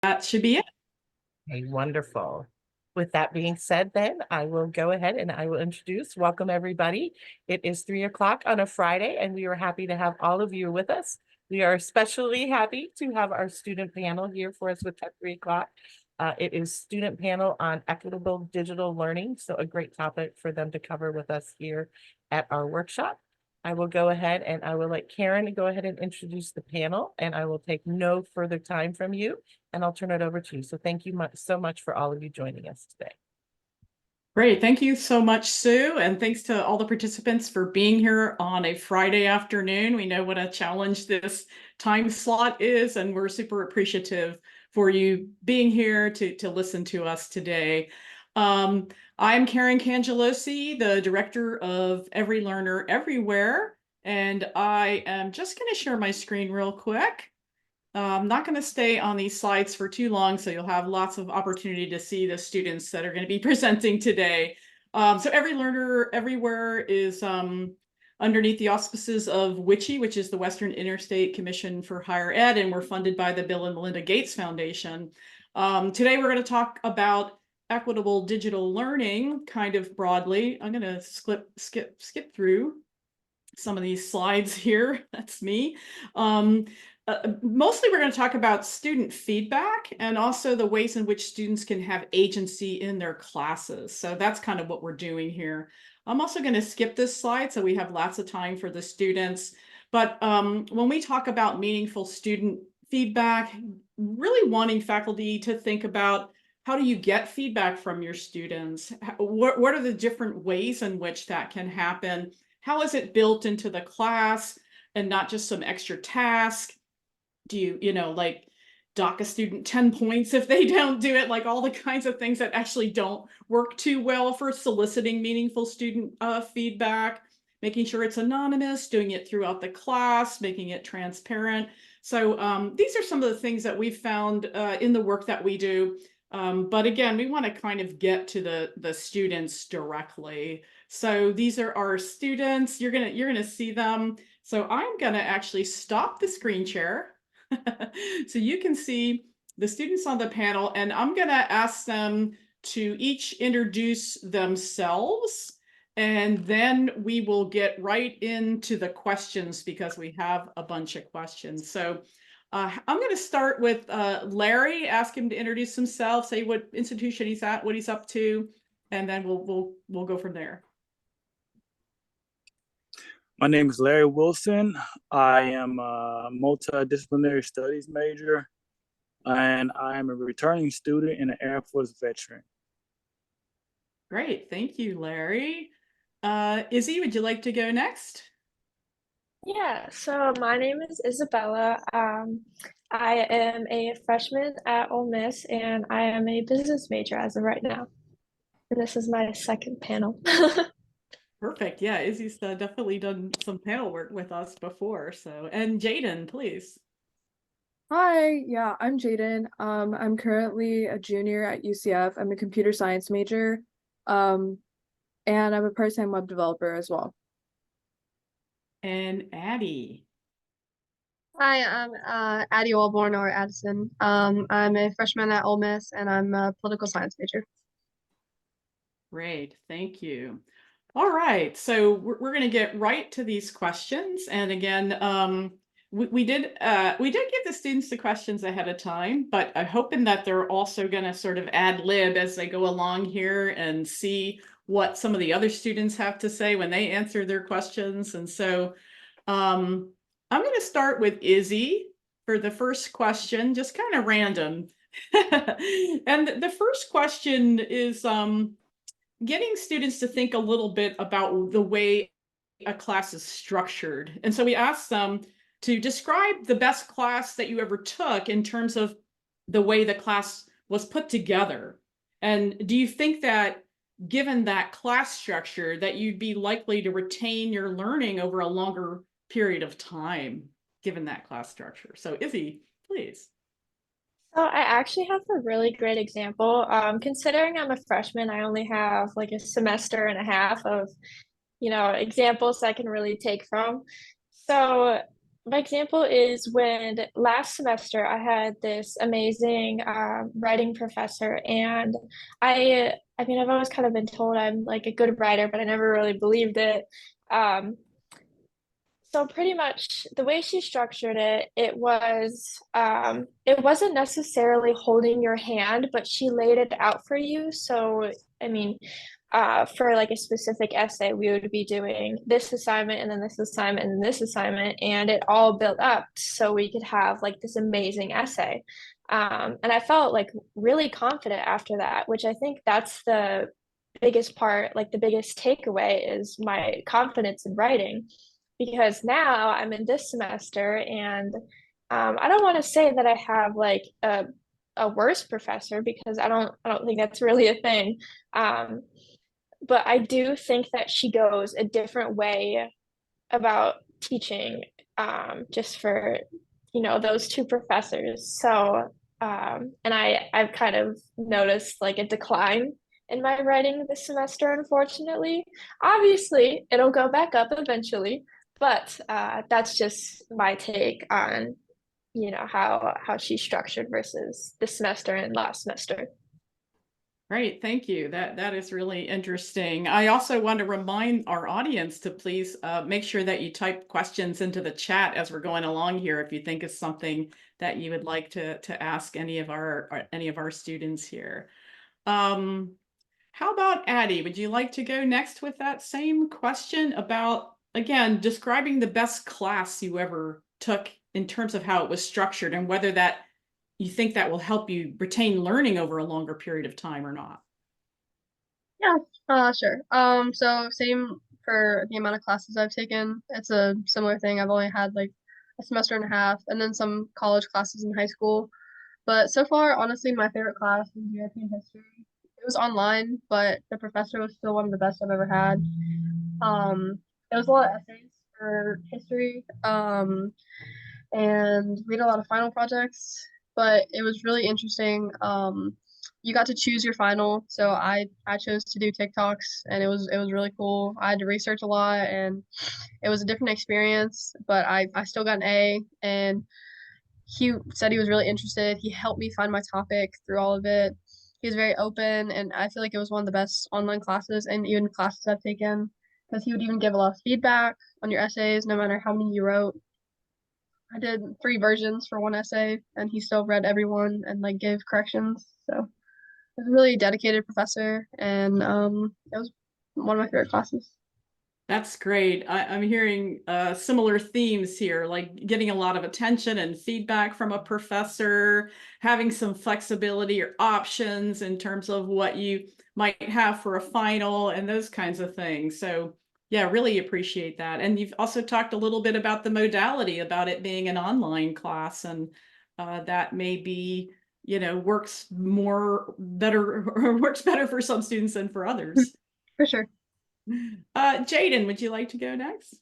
that should be it. Okay, wonderful. With that being said, then I will go ahead and I will introduce, welcome everybody. It is 3 o'clock on a Friday, and we are happy to have all of you with us. We are especially happy to have our student panel here for us at 3 o'clock. It is student panel on equitable digital learning, so a great topic for them to cover with us here at our workshop. I will go ahead and I will let Karen go ahead and introduce the panel, and I will take no further time from you, and I'll turn it over to you. So thank you so much for all of you joining us today. Great. Thank you so much, Sue. And thanks to all the participants for being here on a Friday afternoon. We know what a challenge this time slot is, and we're super appreciative for you being here to listen to us today. I'm Karen Cangliosi, the director of Every Learner Everywhere, and I am just going to share my screen real quick. I'm not going to stay on these slides for too long, so you'll have lots of opportunity to see the students that are going to be presenting today. So Every Learner Everywhere is underneath the auspices of WICHE, which is the Western Interstate Commission for Higher Ed, and we're funded by the Bill and Melinda Gates Foundation. Today we're going to talk about equitable digital learning kind of broadly. I'm going to skip through some of these slides here. That's me. Mostly we're going to talk about student feedback and also the ways in which students can have agency in their classes. So that's kind of what we're doing here. I'm also going to skip this slide so we have lots of time for the students. But when we talk about meaningful student feedback, really wanting faculty to think about how do you get feedback from your students? What are the different ways in which that can happen? How is it built into the class and not just some extra task? Do you like dock a student 10 points if they don't do it? Like all the kinds of things that actually don't work too well for soliciting meaningful student feedback, making sure it's anonymous, doing it throughout the class, making it transparent. So these are some of the things that we've found in the work that we do. But again, we want to kind of get to the students directly. So these are our students. You're gonna see them. So I'm gonna actually stop the screen share so you can see the students on the panel, and I'm gonna ask them to each introduce themselves, and then we will get right into the questions because we have a bunch of questions. So I'm going to start with Larry. Ask him to introduce himself, say what institution he's at, what he's up to, and then we'll go from there. My name is Larry Wilson. I am a multidisciplinary studies major, and I am a returning student and an Air Force veteran. Great, thank you, Larry. Izzy, would you like to go next? Yeah, so my name is Isabella. I am a freshman at Ole Miss, and I am a business major as of right now. And this is my second panel. Perfect. Yeah, Izzy's definitely done some panel work with us before. So, and Jaden, please. Hi, yeah, I'm Jaden. I'm currently a junior at UCF. I'm a computer science major, and I'm a part-time web developer as well. And Addie. Hi, I'm Addie Walborn or Addison. I'm a freshman at Ole Miss, and I'm a political science major. Great, thank you. All right, so we're going to get right to these questions. And again, we did give the students the questions ahead of time, but I'm hoping that they're also going to sort of ad lib as they go along here and see what some of the other students have to say when they answer their questions. And so I'm going to start with Izzy for the first question, just kind of random. And the first question is getting students to think a little bit about the way a class is structured. And so we asked them to describe the best class that you ever took in terms of the way the class was put together. And do you think that given that class structure that you'd be likely to retain your learning over a longer period of time, given that class structure? So Izzy, please. So I actually have a really great example. Considering I'm a freshman, I only have like a semester and a half of, examples I can really take from. So my example is when last semester I had this amazing writing professor, and I mean, I've always kind of been told I'm like a good writer, but I never really believed it. Um, so pretty much the way she structured it, it wasn't necessarily holding your hand, but she laid it out for you. So I mean, for like a specific essay, we would be doing this assignment and then this assignment and this assignment, and it all built up so we could have like this amazing essay. And I felt like really confident after that, which I think that's the biggest part, like the biggest takeaway is my confidence in writing. Because now I'm in this semester, and I don't want to say that I have like a worse professor because I don't think that's really a thing. Um, but I do think that she goes a different way about teaching, just for, you know, those two professors. So, and I've kind of noticed like a decline in my writing this semester, unfortunately. Obviously, it'll go back up eventually, but that's just my take on, you know, how she's structured versus this semester and last semester. Great, thank you. That is really interesting. I also want to remind our audience to please make sure that you type questions into the chat as we're going along here if you think it's something that you would like to ask any of our students here. How about Addie? Would you like to go next with that same question about, again, describing the best class you ever took in terms of how it was structured and whether that you think that will help you retain learning over a longer period of time or not? Yeah, sure. So same for the amount of classes I've taken. It's a similar thing. I've only had like a semester and a half, and then some college classes in high school. But so far, honestly, my favorite class was European history. It was online, but the professor was still one of the best I've ever had. It was a lot of essays for history, and we had a lot of final projects, but it was really interesting. You got to choose your final, so I chose to do TikToks, and it was really cool. I had to research a lot, and it was a different experience, but I still got an A, and he said he was really interested. He helped me find my topic through all of it. He was very open, and I feel like it was one of the best online classes and even classes I've taken because he would even give a lot of feedback on your essays, no matter how many you wrote. I did 3 versions for one essay, and he still read every one and like gave corrections. So it was a really dedicated professor, and it was one of my favorite classes. That's great. I'm hearing similar themes here, like getting a lot of attention and feedback from a professor, having some flexibility or options in terms of what you might have for a final and those kinds of things. So yeah, really appreciate that. And you've also talked a little bit about the modality, about it being an online class, and that may be, you know, works better or works better for some students than for others. For sure. Jaden, would you like to go next?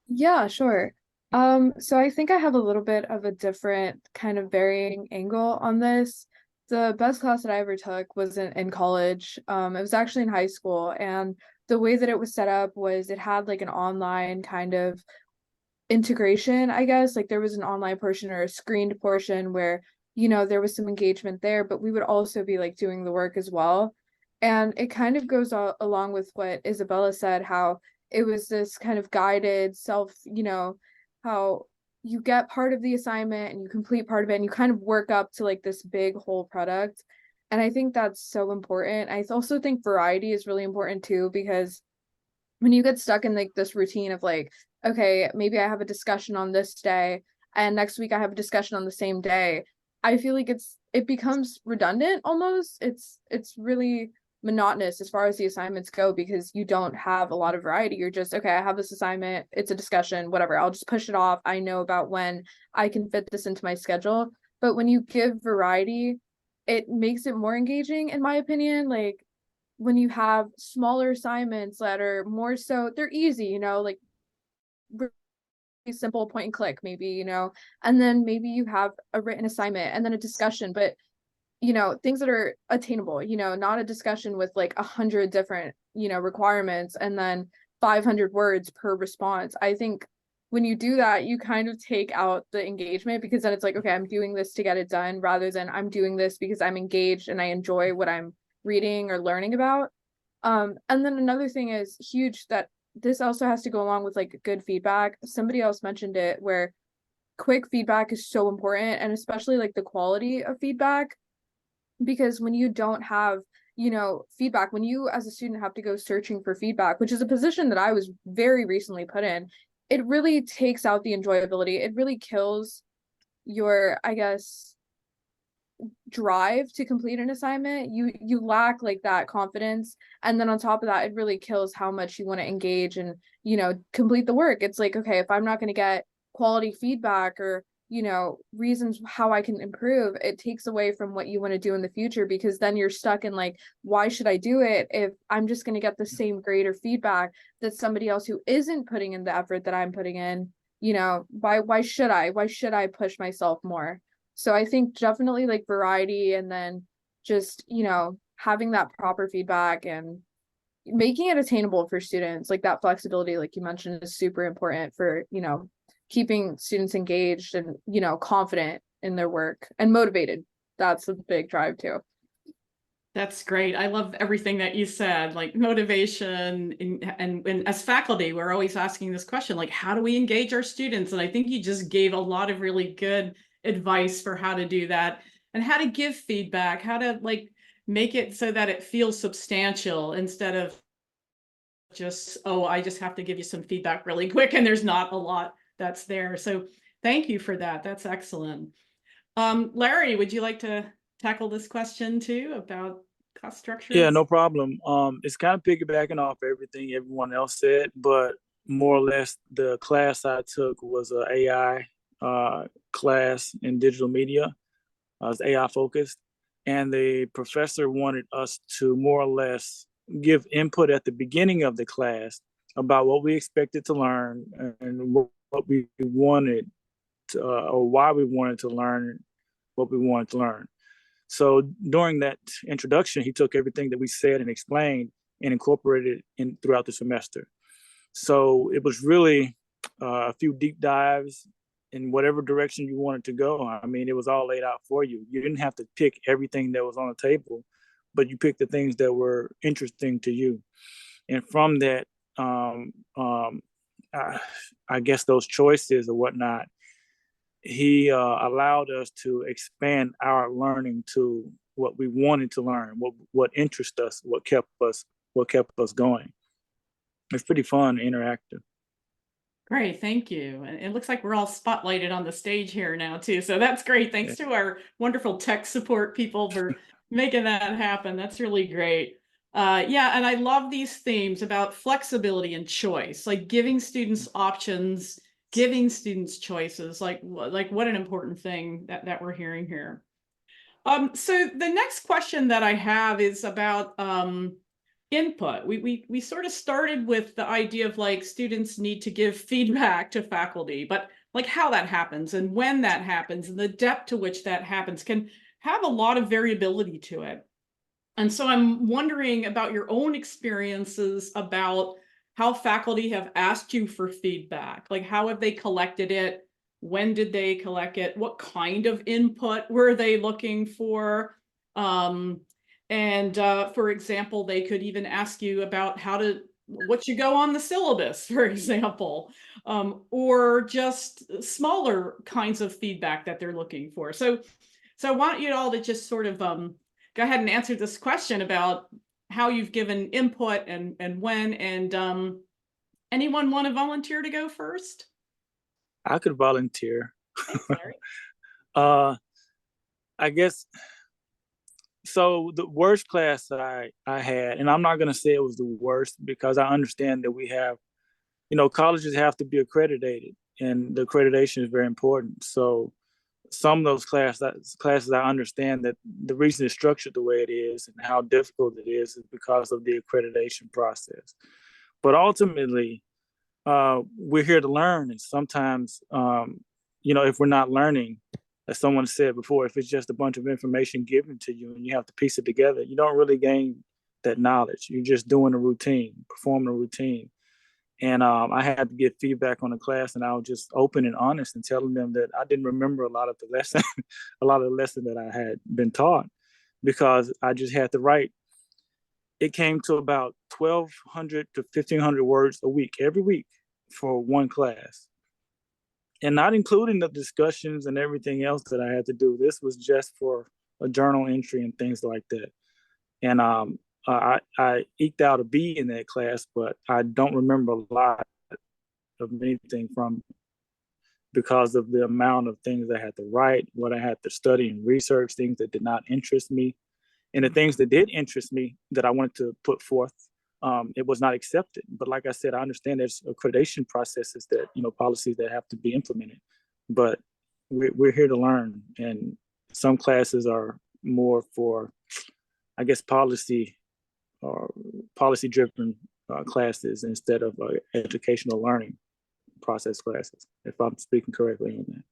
Yeah, sure. So I think I have a little bit of a different kind of varying angle on this. The best class that I ever took was in college. It was actually in high school, and the way that it was set up was it had like an online kind of integration, I guess. Like there was an online portion or a screened portion where, you know, there was some engagement there, but we would also be like doing the work as well. And it kind of goes along with what Isabella said, how it was this kind of guided self, you know, how you get part of the assignment and you complete part of it and you kind of work up to like this big whole product. And I think that's so important. I also think variety is really important too, because when you get stuck in like this routine of like, okay, maybe I have a discussion on this day and next week I have a discussion on the same day, I feel like it becomes redundant almost. It's really monotonous as far as the assignments go because you don't have a lot of variety. You're just, okay, I have this assignment, it's a discussion, whatever. I'll just push it off. I know about when I can fit this into my schedule. But when you give variety, it makes it more engaging in my opinion. Like when you have smaller assignments that are more so, they're easy, you know, like really simple point and click maybe, you know, and then maybe you have a written assignment and then a discussion, but you know, things that are attainable, you know, not a discussion with like 100 different, you know, requirements and then 500 words per response. I think when you do that, you kind of take out the engagement, because then it's like, okay, I'm doing this to get it done, rather than I'm doing this because I'm engaged and I enjoy what I'm reading or learning about. And then another thing is huge, that this also has to go along with like good feedback. Somebody else mentioned it, where quick feedback is so important, and especially like the quality of feedback, because when you don't have, feedback, when you as a student have to go searching for feedback, which is a position that I was very recently put in, it really takes out the enjoyability. It really kills your, I guess, drive to complete an assignment. You lack like that confidence, and then on top of that, it really kills how much you want to engage and complete the work. It's like, okay, if I'm not going to get quality feedback or reasons how I can improve, it takes away from what you want to do in the future, because then you're stuck in like, why should I do it if I'm just going to get the same grade or feedback that somebody else who isn't putting in the effort that I'm putting in? Why should I push myself more? So I think definitely like variety, and then just, having that proper feedback and making it attainable for students. Like that flexibility, like you mentioned, is super important for, keeping students engaged and, confident in their work and motivated. That's a big drive too. That's great. I love everything that you said, like motivation, and as faculty, we're always asking this question, like, how do we engage our students? And I think you just gave a lot of really good advice for how to do that, and how to give feedback, how to like make it so that it feels substantial, instead of just, oh, I just have to give you some feedback really quick and there's not a lot that's there. So thank you for that. That's excellent. Larry, would you like to tackle this question too about cost structure? Yeah, no problem. It's kind of piggybacking off everything everyone else said, but more or less the class I took was a AI class in digital media. It's AI focused, and the professor wanted us to more or less give input at the beginning of the class about what we expected to learn and what we wanted to, or why we wanted to learn what we wanted to learn. So during that introduction, he took everything that we said and explained and incorporated it in throughout the semester. So it was really a few deep dives in whatever direction you wanted to go. I mean, it was all laid out for you. You didn't have to pick everything that was on the table, but you picked the things that were interesting to you. And from that, I guess those choices or whatnot, he allowed us to expand our learning to what we wanted to learn, what interested us, what kept us going. It's pretty fun, interactive. Great, thank you. And it looks like we're all spotlighted on the stage here now too. So that's great. Thanks to our wonderful tech support people for making that happen. That's really great. Yeah, and I love these themes about flexibility and choice, like giving students options, giving students choices, like what an important thing that we're hearing here. So the next question that I have is about input. We sort of started with the idea of like students need to give feedback to faculty, but like how that happens and when that happens and the depth to which that happens can have a lot of variability to it. And so I'm wondering about your own experiences about how faculty have asked you for feedback. Like, how have they collected it? When did they collect it? What kind of input were they looking for? For example, they could even ask you about what you go on the syllabus, for example, or just smaller kinds of feedback that they're looking for. So I want you all to just sort of go ahead and answer this question about how you've given input and when. And anyone want to volunteer to go first? I could volunteer. Thanks, Larry. I guess so. The worst class that I had, and I'm not going to say it was the worst because I understand that we have, colleges have to be accredited, and the accreditation is very important. So some of those classes, I understand that the reason it's structured the way it is and how difficult it is because of the accreditation process. But ultimately, we're here to learn, and sometimes, if we're not learning, as someone said before, if it's just a bunch of information given to you and you have to piece it together, you don't really gain that knowledge. You're just doing a routine, performing a routine. And I had to get feedback on the class, and I was just open and honest and telling them that I didn't remember a lot of the lesson, a lot of the lesson that I had been taught, because I just had to write. It came to about 1,200 to 1,500 words a week, every week, for one class, and not including the discussions and everything else that I had to do. This was just for a journal entry and things like that. And I eked out a B in that class, but I don't remember a lot of anything from, because of the amount of things I had to write, what I had to study and research, things that did not interest me, and the things that did interest me that I wanted to put forth. It was not accepted. But like I said, I understand there's accreditation processes that, policies that have to be implemented. But we're here to learn, and some classes are more for, I guess, policy or policy-driven classes instead of educational learning process classes, if I'm speaking correctly on that.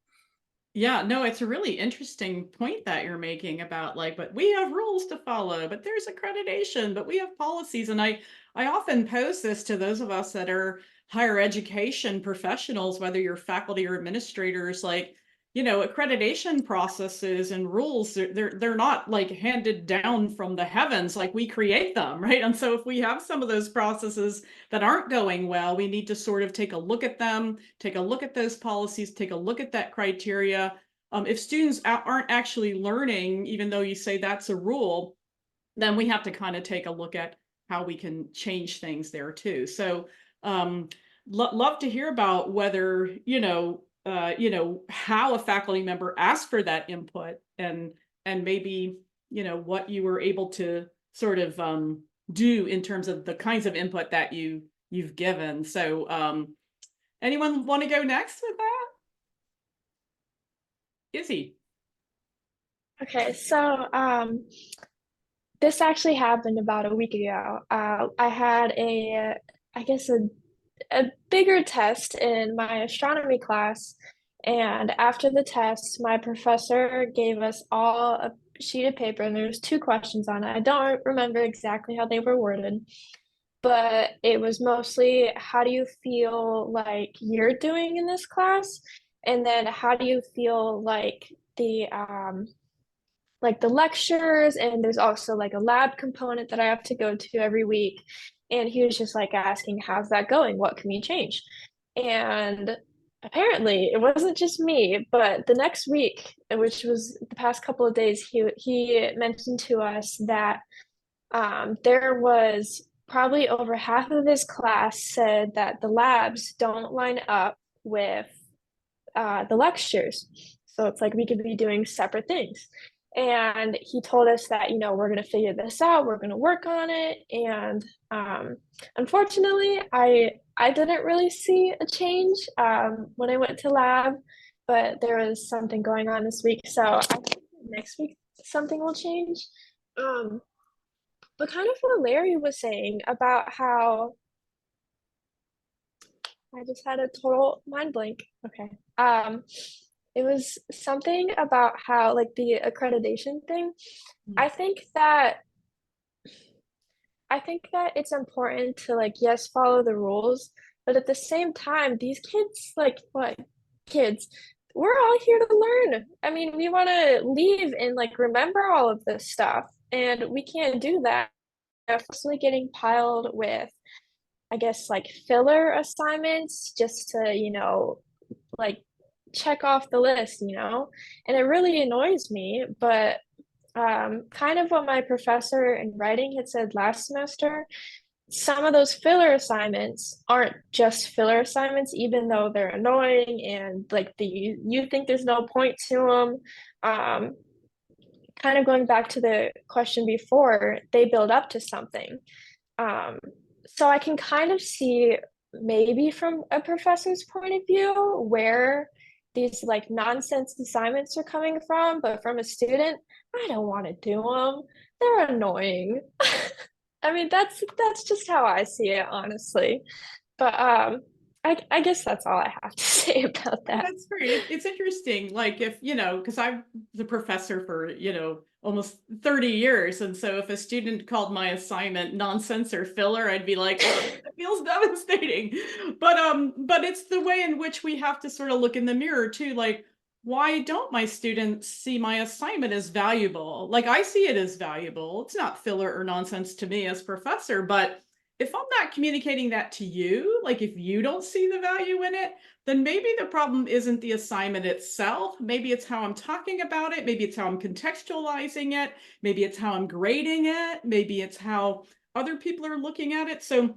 Yeah, no, it's a really interesting point that you're making about like, but we have rules to follow, but there's accreditation, but we have policies. And I often pose this to those of us that are higher education professionals, whether you're faculty or administrators, like, accreditation processes and rules, they're not like handed down from the heavens, like we create them, right? And so if we have some of those processes that aren't going well, we need to sort of take a look at them, take a look at those policies, take a look at that criteria. If students aren't actually learning, even though you say that's a rule, then we have to kind of take a look at how we can change things there too. So love to hear about whether, how a faculty member asked for that input, and maybe, what you were able to sort of do in terms of the kinds of input that you've given. So anyone want to go next with that? Izzy. Okay, so this actually happened about a week ago. I had I guess a bigger test in my astronomy class, and after the test, my professor gave us all a sheet of paper, and there was two questions on it. I don't remember exactly how they were worded, but it was mostly, how do you feel like you're doing in this class? And then how do you feel like the lectures, and there's also like a lab component that I have to go to every week. And he was just like asking, how's that going? What can you change? And apparently it wasn't just me, but the next week, which was the past couple of days, he mentioned to us that there was probably over half of his class said that the labs don't line up with the lectures. So it's like we could be doing separate things. And he told us that, we're going to figure this out. We're going to work on it. And unfortunately, I didn't really see a change when I went to lab, but there was something going on this week. So I think next week something will change. But kind of what Larry was saying about how I just had a total mind blank. Okay. It was something about how, like, the accreditation thing. I think that it's important to, like, yes, follow the rules, but at the same time, these kids, like, what kids, we're all here to learn. I mean, we want to leave and like remember all of this stuff, and we can't do that. Constantly getting piled with, I guess, like filler assignments just to, like check off the list, and it really annoys me. But kind of what my professor in writing had said last semester, some of those filler assignments aren't just filler assignments, even though they're annoying and like you think there's no point to them. Kind of going back to the question before, they build up to something. So I can kind of see, maybe from a professor's point of view, where these like nonsense assignments are coming from, but from a student, I don't want to do them. They're annoying. I mean, that's just how I see it, honestly. But I guess that's all I have to say about that. That's great. It's interesting. Like if, because I'm the professor for, almost 30 years. And so if a student called my assignment nonsense or filler, I'd be like, it feels devastating. But it's the way in which we have to sort of look in the mirror too, like, why don't my students see my assignment as valuable? Like, I see it as valuable. It's not filler or nonsense to me as professor, but if I'm not communicating that to you, like if you don't see the value in it, then maybe the problem isn't the assignment itself. Maybe it's how I'm talking about it. Maybe it's how I'm contextualizing it. Maybe it's how I'm grading it. Maybe it's how other people are looking at it. So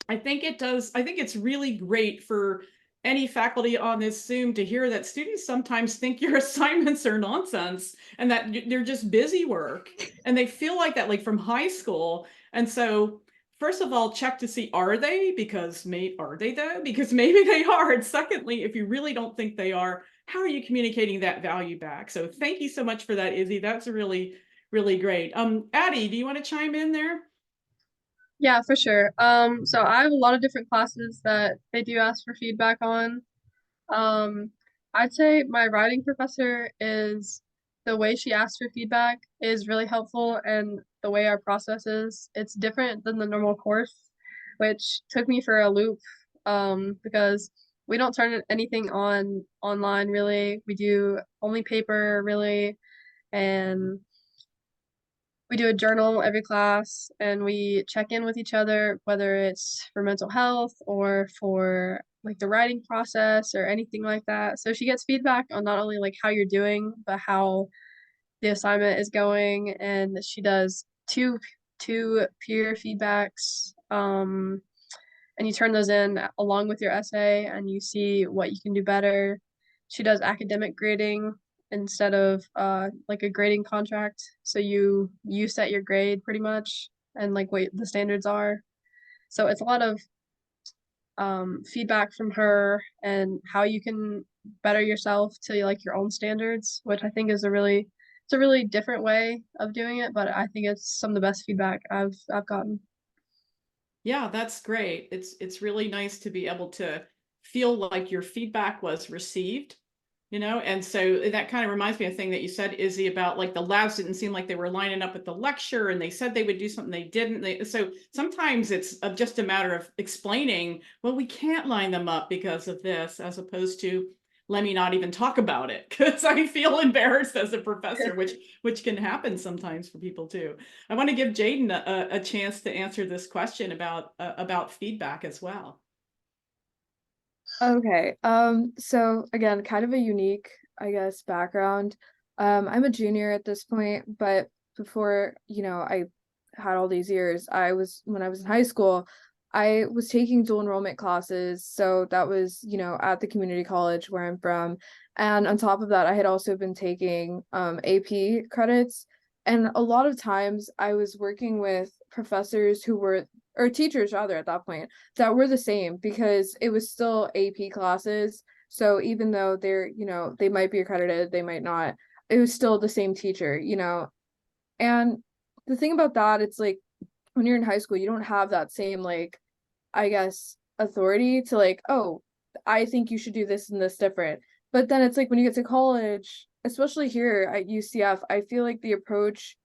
I think it's really great for any faculty on this Zoom to hear that students sometimes think your assignments are nonsense and that they're just busy work. And they feel like that, like from high school. And so first of all, check to see, are they? Because are they though? Because maybe they are. And secondly, if you really don't think they are, how are you communicating that value back? So thank you so much for that, Izzy. That's really, really great. Addie, do you want to chime in there? Yeah, for sure. So I have a lot of different classes that they do ask for feedback on. I'd say my writing professor is the way she asks for feedback is really helpful, and the way our process is, it's different than the normal course, which took me for a loop, because we don't turn anything on online really. We do only paper really, and we do a journal every class, and we check in with each other, whether it's for mental health or for like the writing process or anything like that. So she gets feedback on not only like how you're doing, but how the assignment is going. And she does two peer feedbacks. And you turn those in along with your essay, and you see what you can do better. She does academic grading instead of like a grading contract. So you set your grade pretty much, and like what the standards are. So it's a lot of feedback from her and how you can better yourself to like your own standards, which I think is it's a really different way of doing it, but I think it's some of the best feedback I've gotten. Yeah, that's great. It's really nice to be able to feel like your feedback was received, and so that kind of reminds me of a thing that you said, Izzy, about like the labs didn't seem like they were lining up with the lecture and they said they would do something they didn't. So sometimes it's just a matter of explaining, well, we can't line them up because of this, as opposed to let me not even talk about it because I feel embarrassed as a professor, which can happen sometimes for people too. I want to give Jaden a chance to answer this question about feedback as well. Okay. So again, kind of a unique, I guess, background. I'm a junior at this point, but before, I had all these years, when I was in high school, I was taking dual enrollment classes. So that was, at the community college where I'm from. And on top of that, I had also been taking AP credits. And a lot of times I was working with professors or teachers rather at that point, that were the same because it was still AP classes. So even though they might be accredited, they might not, it was still the same teacher. And the thing about that, it's like when you're in high school, you don't have that same, like, I guess, authority to like, oh, I think you should do this and this different. But then it's like when you get to college, especially here at UCF, I feel like the approach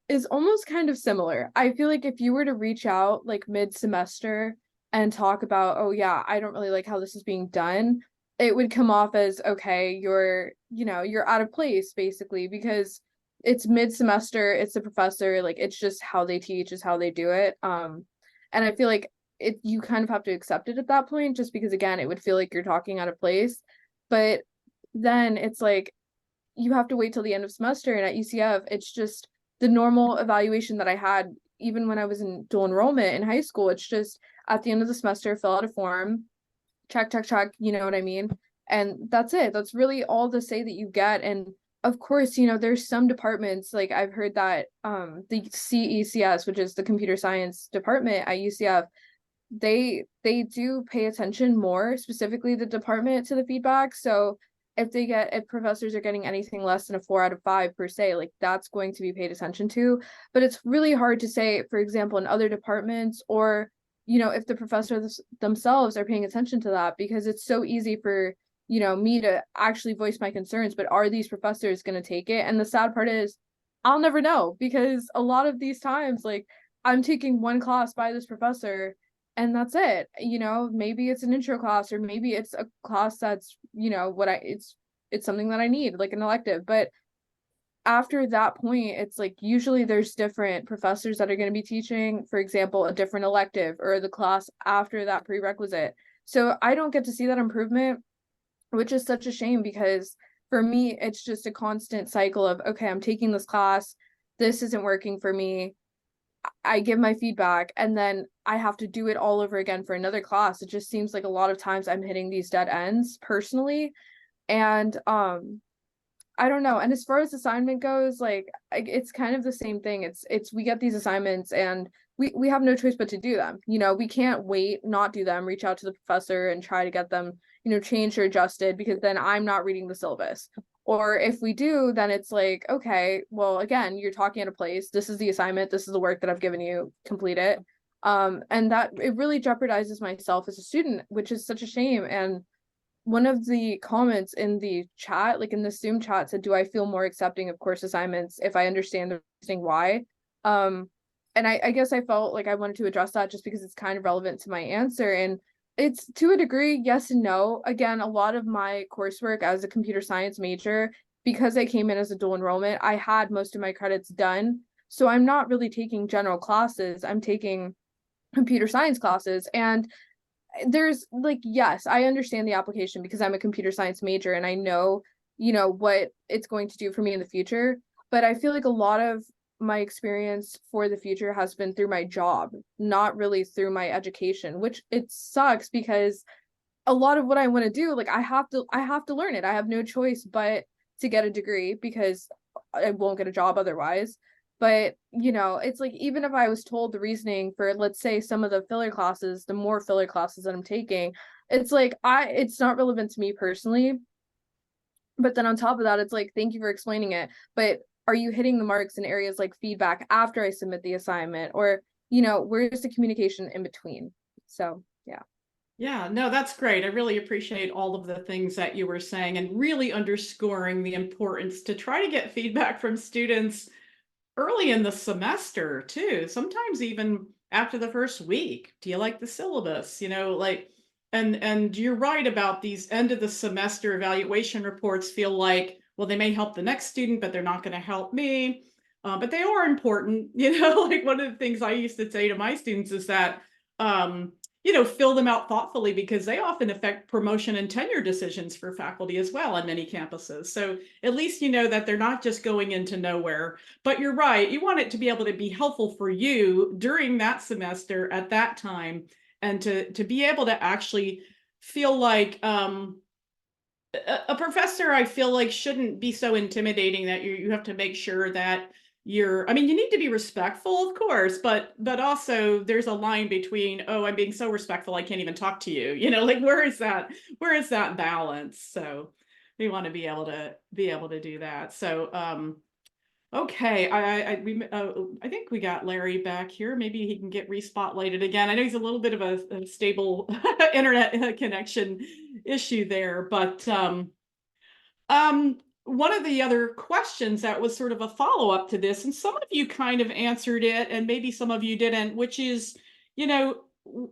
is almost kind of similar. I feel like if you were to reach out like mid-semester and talk about, oh yeah, I don't really like how this is being done, it would come off as, okay, you're out of place basically because it's mid-semester, it's the professor, like it's just how they teach is how they do it. And I feel like you kind of have to accept it at that point just because again, it would feel like you're talking out of place. But then it's like you have to wait till the end of semester, and at UCF, it's just the normal evaluation that I had even when I was in dual enrollment in high school. It's just at the end of the semester, fill out a form, check, you know what I mean? And that's it. That's really all the say that you get. And of course, there's some departments, like I've heard that the CECS, which is the computer science department at UCF, they do pay attention more, specifically the department, to the feedback. So if professors are getting anything less than a 4 out of 5 per se, like that's going to be paid attention to. But it's really hard to say, for example, in other departments, or if the professors themselves are paying attention to that, because it's so easy for me to actually voice my concerns, but are these professors going to take it? And the sad part is I'll never know, because a lot of these times, like, I'm taking one class by this professor and that's it. You know, maybe it's an intro class, or maybe it's a class that's, you know, it's something that I need, like an elective. But after that point, it's like usually there's different professors that are going to be teaching, for example, a different elective or the class after that prerequisite. So I don't get to see that improvement, which is such a shame, because for me, it's just a constant cycle of, okay, I'm taking this class, this isn't working for me. I give my feedback, and then I have to do it all over again for another class. It just seems like a lot of times I'm hitting these dead ends personally. And I don't know. And as far as assignment goes, like, it's kind of the same thing. It's we get these assignments and we have no choice but to do them. You know, we can't wait, not do them, reach out to the professor and try to get them, you know, changed or adjusted, because then I'm not reading the syllabus. Or if we do, then it's like, okay, well, again, you're talking at a place. This is the assignment. This is the work that I've given you. Complete it. And that it really jeopardizes myself as a student, which is such a shame. And one of the comments in the chat, like in the Zoom chat, said, do I feel more accepting of course assignments if I understand the reasoning why? And I guess I felt like I wanted to address that just because it's kind of relevant to my answer. And it's, to a degree, yes and no. Again, a lot of my coursework as a computer science major, because I came in as a dual enrollment, I had most of my credits done. So I'm not really taking general classes, I'm taking computer science classes. And there's like, yes, I understand the application because I'm a computer science major and I know, you know, what it's going to do for me in the future. But I feel like a lot of my experience for the future has been through my job, not really through my education, which it sucks, because a lot of what I want to do, like, I have to learn it. I have no choice but to get a degree, because I won't get a job otherwise. But, you know, it's like, even if I was told the reasoning for, let's say, some of the filler classes, the more filler classes that I'm taking, it's like, it's not relevant to me personally. But then on top of that, it's like, thank you for explaining it. But are you hitting the marks in areas like feedback after I submit the assignment? Or, you know, where's the communication in between? So, yeah. Yeah, no, that's great. I really appreciate all of the things that you were saying, and really underscoring the importance to try to get feedback from students early in the semester too. Sometimes even after the first week. Do you like the syllabus? You know, like, and you're right about these end of the semester evaluation reports feel like, well, they may help the next student, but they're not going to help me. But they are important. You know, like one of the things I used to say to my students is that, you know, fill them out thoughtfully, because they often affect promotion and tenure decisions for faculty as well on many campuses. So at least you know that they're not just going into nowhere. But you're right, you want it to be able to be helpful for you during that semester at that time, and to be able to actually feel like a professor, I feel like, shouldn't be so intimidating that you have to make sure that you're, I mean, you need to be respectful, of course, but also there's a line between, oh, I'm being so respectful I can't even talk to you. You know, like, where is that balance? So we want to be able to do that. So okay, I think we got Larry back here. Maybe he can get respotlighted again. I know he's a little bit of a stable internet connection issue there, but one of the other questions that was sort of a follow-up to this, and some of you kind of answered it, and maybe some of you didn't, which is, you know,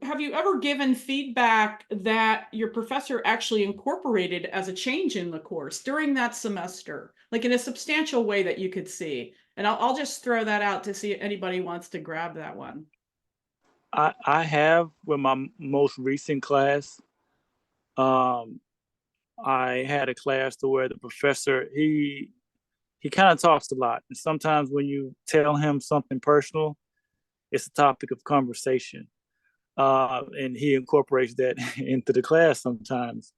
have you ever given feedback that your professor actually incorporated as a change in the course during that semester, like in a substantial way that you could see? And I'll just throw that out to see if anybody wants to grab that one. I have with my most recent class. I had a class to where the professor, he kind of talks a lot, and sometimes when you tell him something personal, it's a topic of conversation, and he incorporates that into the class sometimes.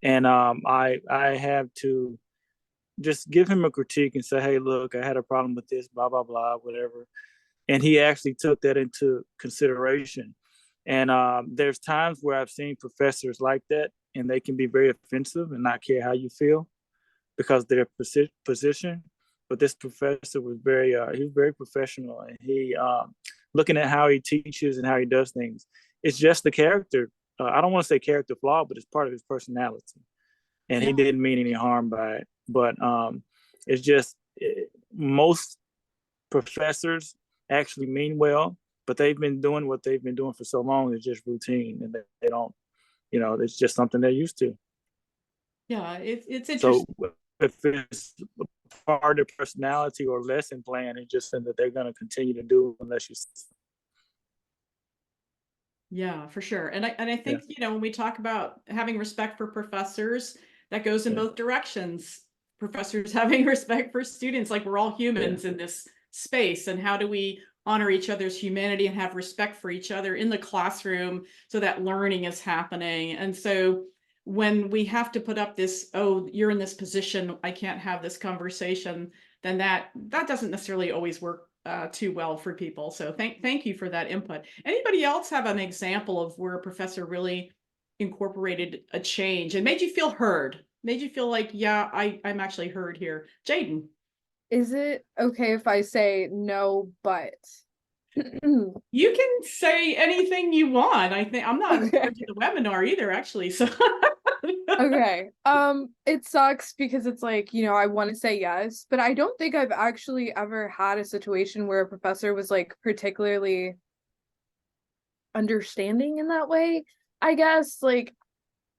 And I have to just give him a critique and say, hey, look, I had a problem with this, blah blah blah, whatever. And he actually took that into consideration. And there's times where I've seen professors like that, and they can be very offensive and not care how you feel because their position. But this professor was he was very professional, and he looking at how he teaches and how he does things. It's just the character. I don't want to say character flaw, but it's part of his personality, and he didn't mean any harm by it. But it's just most professors actually mean well, but they've been doing what they've been doing for so long. It's just routine, and they don't, it's just something they're used to. Yeah, it's So interesting. if it's part of personality or lesson plan, it's just something that they're going to continue to do unless you. Yeah, for sure. And I Yeah. think, when we talk about having respect for professors, that goes in Yeah. both directions. Professors having respect for students, like we're all humans in this space. And how do we honor each other's humanity and have respect for each other in the classroom so that learning is happening? And so when we have to put up this, oh, you're in this position, I can't have this conversation, then that doesn't necessarily always work too well for people. So thank you for that input. Anybody else have an example of where a professor really incorporated a change and made you feel heard? Made you feel like, yeah, I'm actually heard here. Jaden. Is it okay if I say no, but? You can say anything you want. I think I'm not in Okay. charge of the webinar either, actually. So Okay. It sucks because it's like, I want to say yes, but I don't think I've actually ever had a situation where a professor was like particularly understanding in that way. I guess like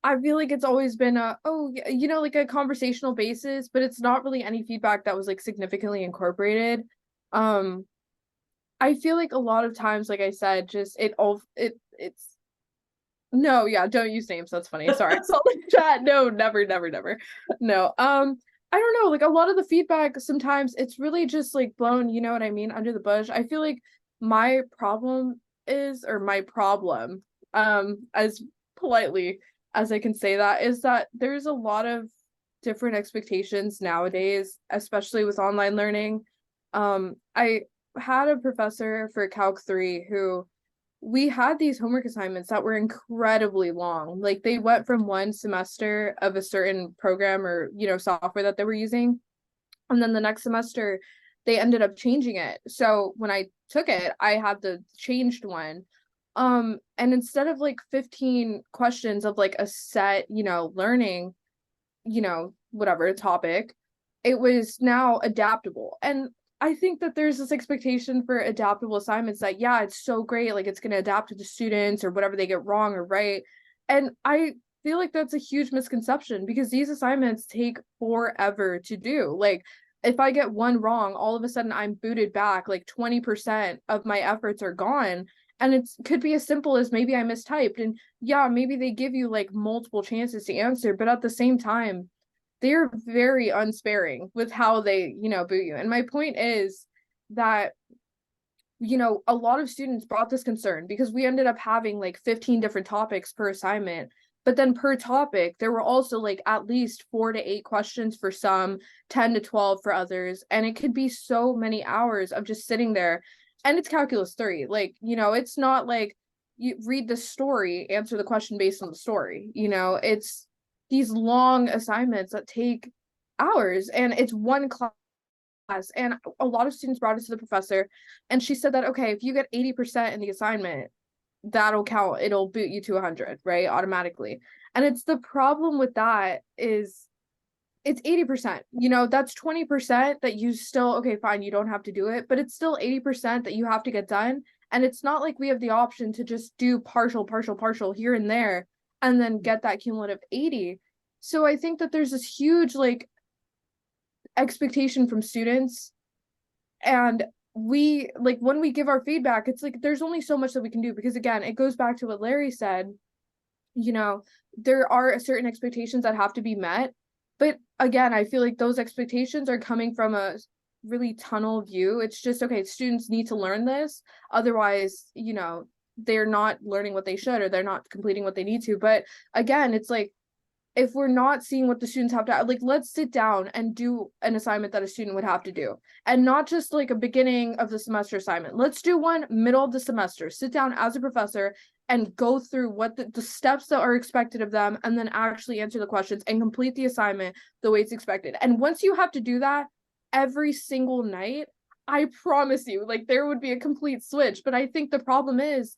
I feel like it's always been like a conversational basis, but it's not really any feedback that was like significantly incorporated. Um, I feel like a lot of times, like I said, just it's no, yeah, don't use names. That's funny. Sorry. I saw the chat. No, never, never, never. No. I don't know. Like a lot of the feedback sometimes it's really just like blown, you know what I mean, under the bush. I feel like my problem my problem, as politely as I can say that, is that there's a lot of different expectations nowadays, especially with online learning. I had a professor for Calc 3 who we had these homework assignments that were incredibly long. Like they went from one semester of a certain program or, software that they were using. And then the next semester they ended up changing it. So when I took it, I had the changed one. And instead of like 15 questions of like a set, learning, whatever topic, it was now adaptable. And I think that there's this expectation for adaptable assignments that, yeah, it's so great, like it's going to adapt to the students or whatever they get wrong or right. And I feel like that's a huge misconception because these assignments take forever to do. Like, if I get one wrong, all of a sudden I'm booted back, like 20% of my efforts are gone. And it could be as simple as maybe I mistyped. And yeah, maybe they give you like multiple chances to answer, but at the same time, they're very unsparing with how they, boot you. And my point is that, a lot of students brought this concern because we ended up having like 15 different topics per assignment. But then per topic, there were also like at least 4 to 8 questions for some, 10 to 12 for others. And it could be so many hours of just sitting there. And it's calculus 3. Like, it's not like you read the story, answer the question based on the story. It's these long assignments that take hours and it's one class. And a lot of students brought it to the professor and she said that, okay, if you get 80% in the assignment, that'll count. It'll boot you to 100, right? Automatically. And it's the problem with that is it's 80%, that's 20% that you still, okay, fine, you don't have to do it, but it's still 80% that you have to get done. And it's not like we have the option to just do partial here and there and then get that cumulative 80. So I think that there's this huge like expectation from students, and we like when we give our feedback, it's like there's only so much that we can do because again, it goes back to what Larry said, there are certain expectations that have to be met. But again, I feel like those expectations are coming from a really tunnel view. It's just, okay, students need to learn this. Otherwise, they're not learning what they should or they're not completing what they need to. But again, it's like, if we're not seeing what the students have to, like, let's sit down and do an assignment that a student would have to do. And not just like a beginning of the semester assignment. Let's do one middle of the semester. Sit down as a professor and go through what the steps that are expected of them and then actually answer the questions and complete the assignment the way it's expected. And once you have to do that every single night, I promise you, like, there would be a complete switch. But I think the problem is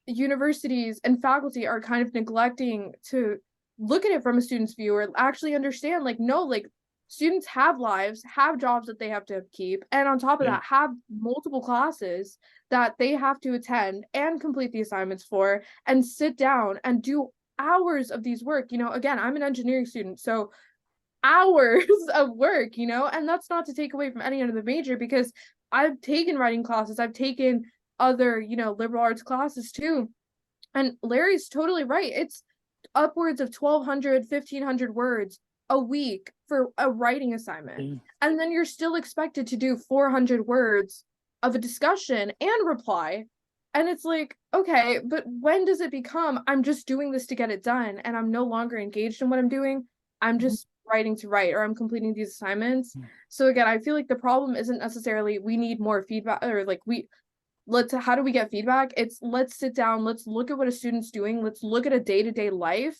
universities and faculty are kind of neglecting to look at it from a student's view or actually understand, like, no, like, students have lives, have jobs that they have to keep, and on top of Yeah. that, have multiple classes that they have to attend and complete the assignments for, and sit down and do hours of these work. You know, again, I'm an engineering student, so hours of work, you know, and that's not to take away from any other major, because I've taken writing classes, I've taken other, you know, liberal arts classes too. And Larry's totally right. It's upwards of 1,200, 1,500 words a week for a writing assignment. Yeah. And then you're still expected to do 400 words of a discussion and reply. And it's like, okay, but when does it become I'm just doing this to get it done and I'm no longer engaged in what I'm doing? I'm just writing to write, or I'm completing these assignments. So again, I feel like the problem isn't necessarily we need more feedback, or like how do we get feedback? It's let's sit down, let's look at what a student's doing, let's look at a day-to-day life,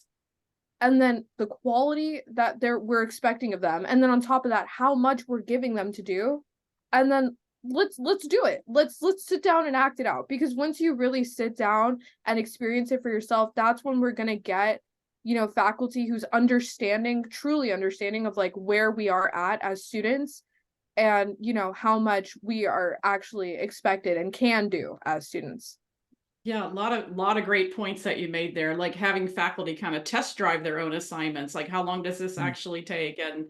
and then the quality that we're expecting of them, and then on top of that, how much we're giving them to do, and then let's do it. Let's sit down and act it out, because once you really sit down and experience it for yourself, that's when we're gonna get, you know, faculty who's truly understanding of like where we are at as students, and you know how much we are actually expected and can do as students. Yeah, a lot of great points that you made there, like having faculty kind of test drive their own assignments, like how long does this actually take? And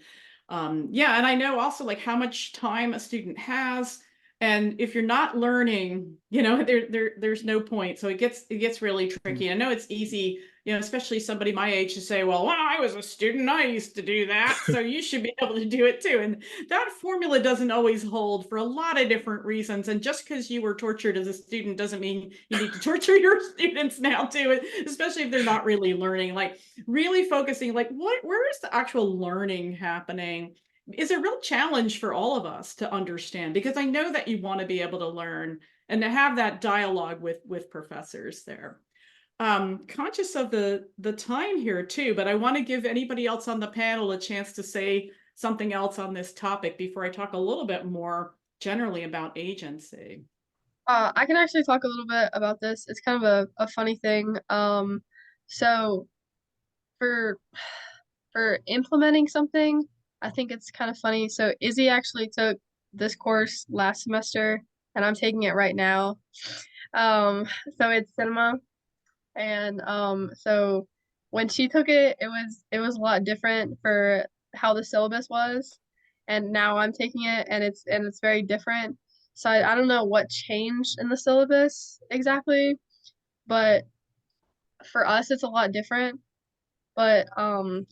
yeah, and I know also like how much time a student has. And if you're not learning, you know, there's no point. So it gets really tricky. I know it's easy, you know, especially somebody my age to say, well, when I was a student, I used to do that. So you should be able to do it too. And that formula doesn't always hold for a lot of different reasons. And just because you were tortured as a student doesn't mean you need to torture your students now too, especially if they're not really learning. Like really focusing, like where is the actual learning happening? Is a real challenge for all of us to understand, because I know that you want to be able to learn and to have that dialogue with professors there. Conscious of the time here too, but I want to give anybody else on the panel a chance to say something else on this topic before I talk a little bit more generally about agency. I can actually talk a little bit about this. It's kind of a funny thing. So for implementing something, I think it's kind of funny. So Izzy actually took this course last semester, and I'm taking it right now. So it's cinema, and so when she took it, it was a lot different for how the syllabus was, and now I'm taking it, and it's very different. So I don't know what changed in the syllabus exactly, but for us it's a lot different. But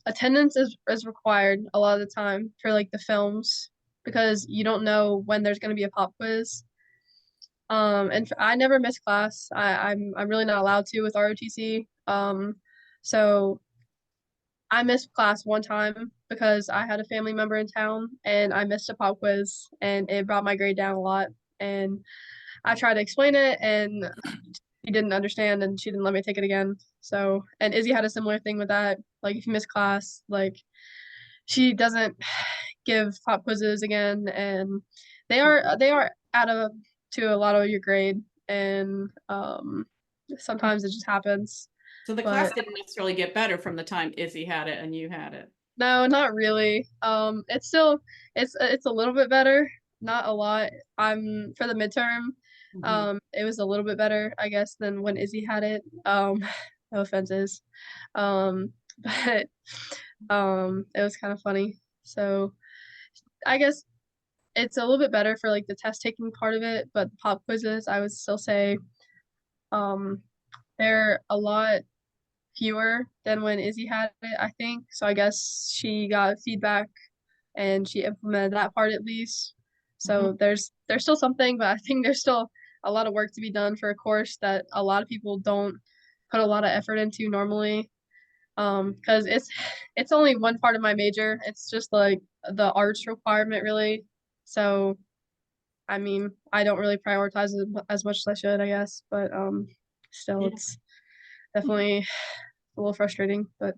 attendance is required a lot of the time for like the films, because you don't know when there's going to be a pop quiz. And I never miss class. I'm really not allowed to with ROTC. So I missed class one time because I had a family member in town and I missed a pop quiz, and it brought my grade down a lot. And I tried to explain it, and she didn't understand, and she didn't let me take it again. So, and Izzy had a similar thing with that. Like if you miss class, like she doesn't give pop quizzes again, and they are add to a lot of your grade, and sometimes it just happens. So the class But didn't necessarily get better from the time Izzy had it and you had it. no, not really. It's still it's a little bit better, not a lot. I'm for the midterm. It was a little bit better, I guess, than when Izzy had it. No offenses. Um, but it was kind of funny. So I guess it's a little bit better for like the test taking part of it, but pop quizzes, I would still say, um, they're a lot fewer than when Izzy had it, I think. So I guess she got feedback and she implemented that part at least. So there's still something, but I think there's still a lot of work to be done for a course that a lot of people don't put a lot of effort into normally. Because it's only one part of my major. It's just like the arts requirement really. So I mean, I don't really prioritize it as much as I should, I guess. But still, Yeah. it's definitely a little frustrating. But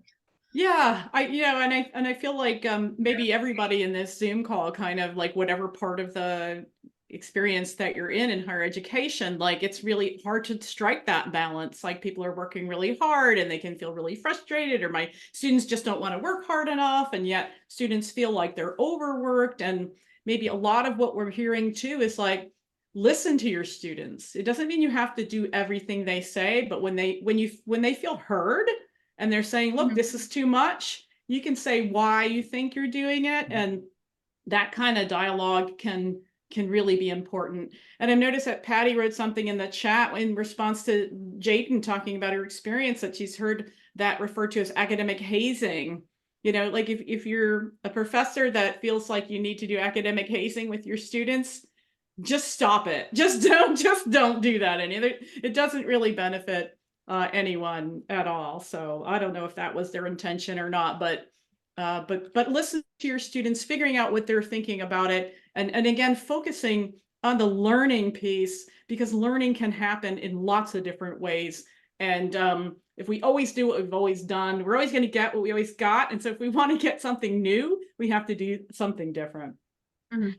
Yeah, and I feel like maybe everybody in this Zoom call kind of like whatever part of the experience that you're in higher education, like it's really hard to strike that balance. Like people are working really hard and they can feel really frustrated, or my students just don't want to work hard enough, and yet students feel like they're overworked. And maybe a lot of what we're hearing too is like, listen to your students. It doesn't mean you have to do everything they say, but when they feel heard and they're saying, look, this is too much, you can say why you think you're doing it, and that kind of dialogue can really be important. And I noticed that Patty wrote something in the chat in response to Jayden talking about her experience, that she's heard that referred to as academic hazing. You know, like if you're a professor that feels like you need to do academic hazing with your students, just stop it. Just don't do that. It doesn't really benefit anyone at all. So I don't know if that was their intention or not, but listen to your students, figuring out what they're thinking about it, and again, focusing on the learning piece, because learning can happen in lots of different ways. And if we always do what we've always done, we're always going to get what we always got. And so if we want to get something new, we have to do something different. Mm-hmm.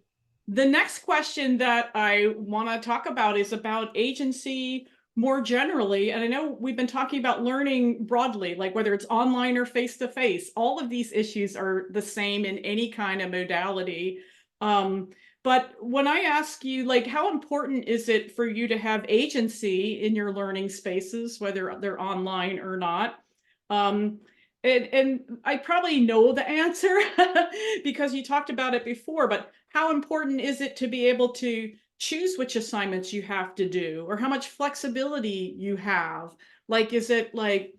The next question that I want to talk about is about agency more generally. And I know we've been talking about learning broadly, like whether it's online or face-to-face, all of these issues are the same in any kind of modality. But when I ask you, like, how important is it for you to have agency in your learning spaces, whether they're online or not? And I probably know the answer because you talked about it before, but how important is it to be able to choose which assignments you have to do, or how much flexibility you have? Like, is that like,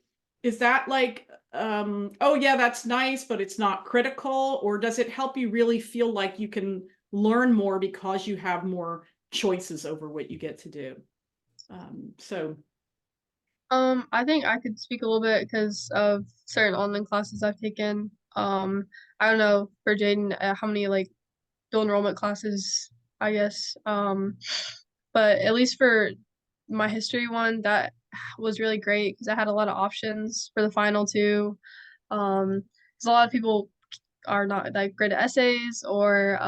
oh yeah, that's nice, but it's not critical? Or does it help you really feel like you can learn more because you have more choices over what you get to do? So I think I could speak a little bit because of certain online classes I've taken. I don't know for Jayden how many like dual enrollment classes, I guess. But at least for my history one, that was really great because I had a lot of options for the final too. Because a lot of people are not like great at essays or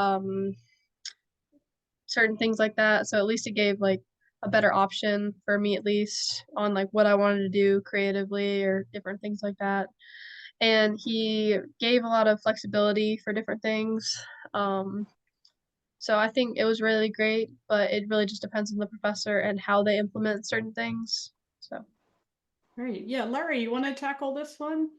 certain things like that. So at least it gave like a better option for me, at least on like what I wanted to do creatively or different things like that. And he gave a lot of flexibility for different things. So I think it was really great, but it really just depends on the professor and how they implement certain things. So great. Yeah, Larry, you want to tackle this one?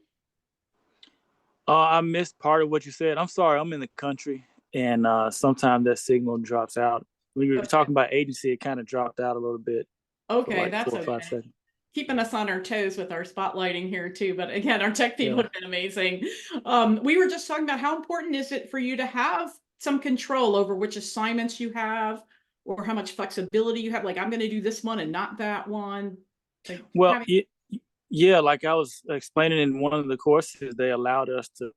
I missed part of what you said. I'm sorry, I'm in the country, and sometimes that signal drops out. When you were Okay. talking about agency, it kind of dropped out a little bit for Okay, like that's 4 or 5 okay. seconds. Keeping us on our toes with our spotlighting here too. But again, our tech people Yeah. have been amazing. We were just talking about how important is it for you to have some control over which assignments you have, or how much flexibility you have. Like, I'm going to do this one and not that one. Like, Well, having, yeah, like I was explaining in one of the courses, they allowed us to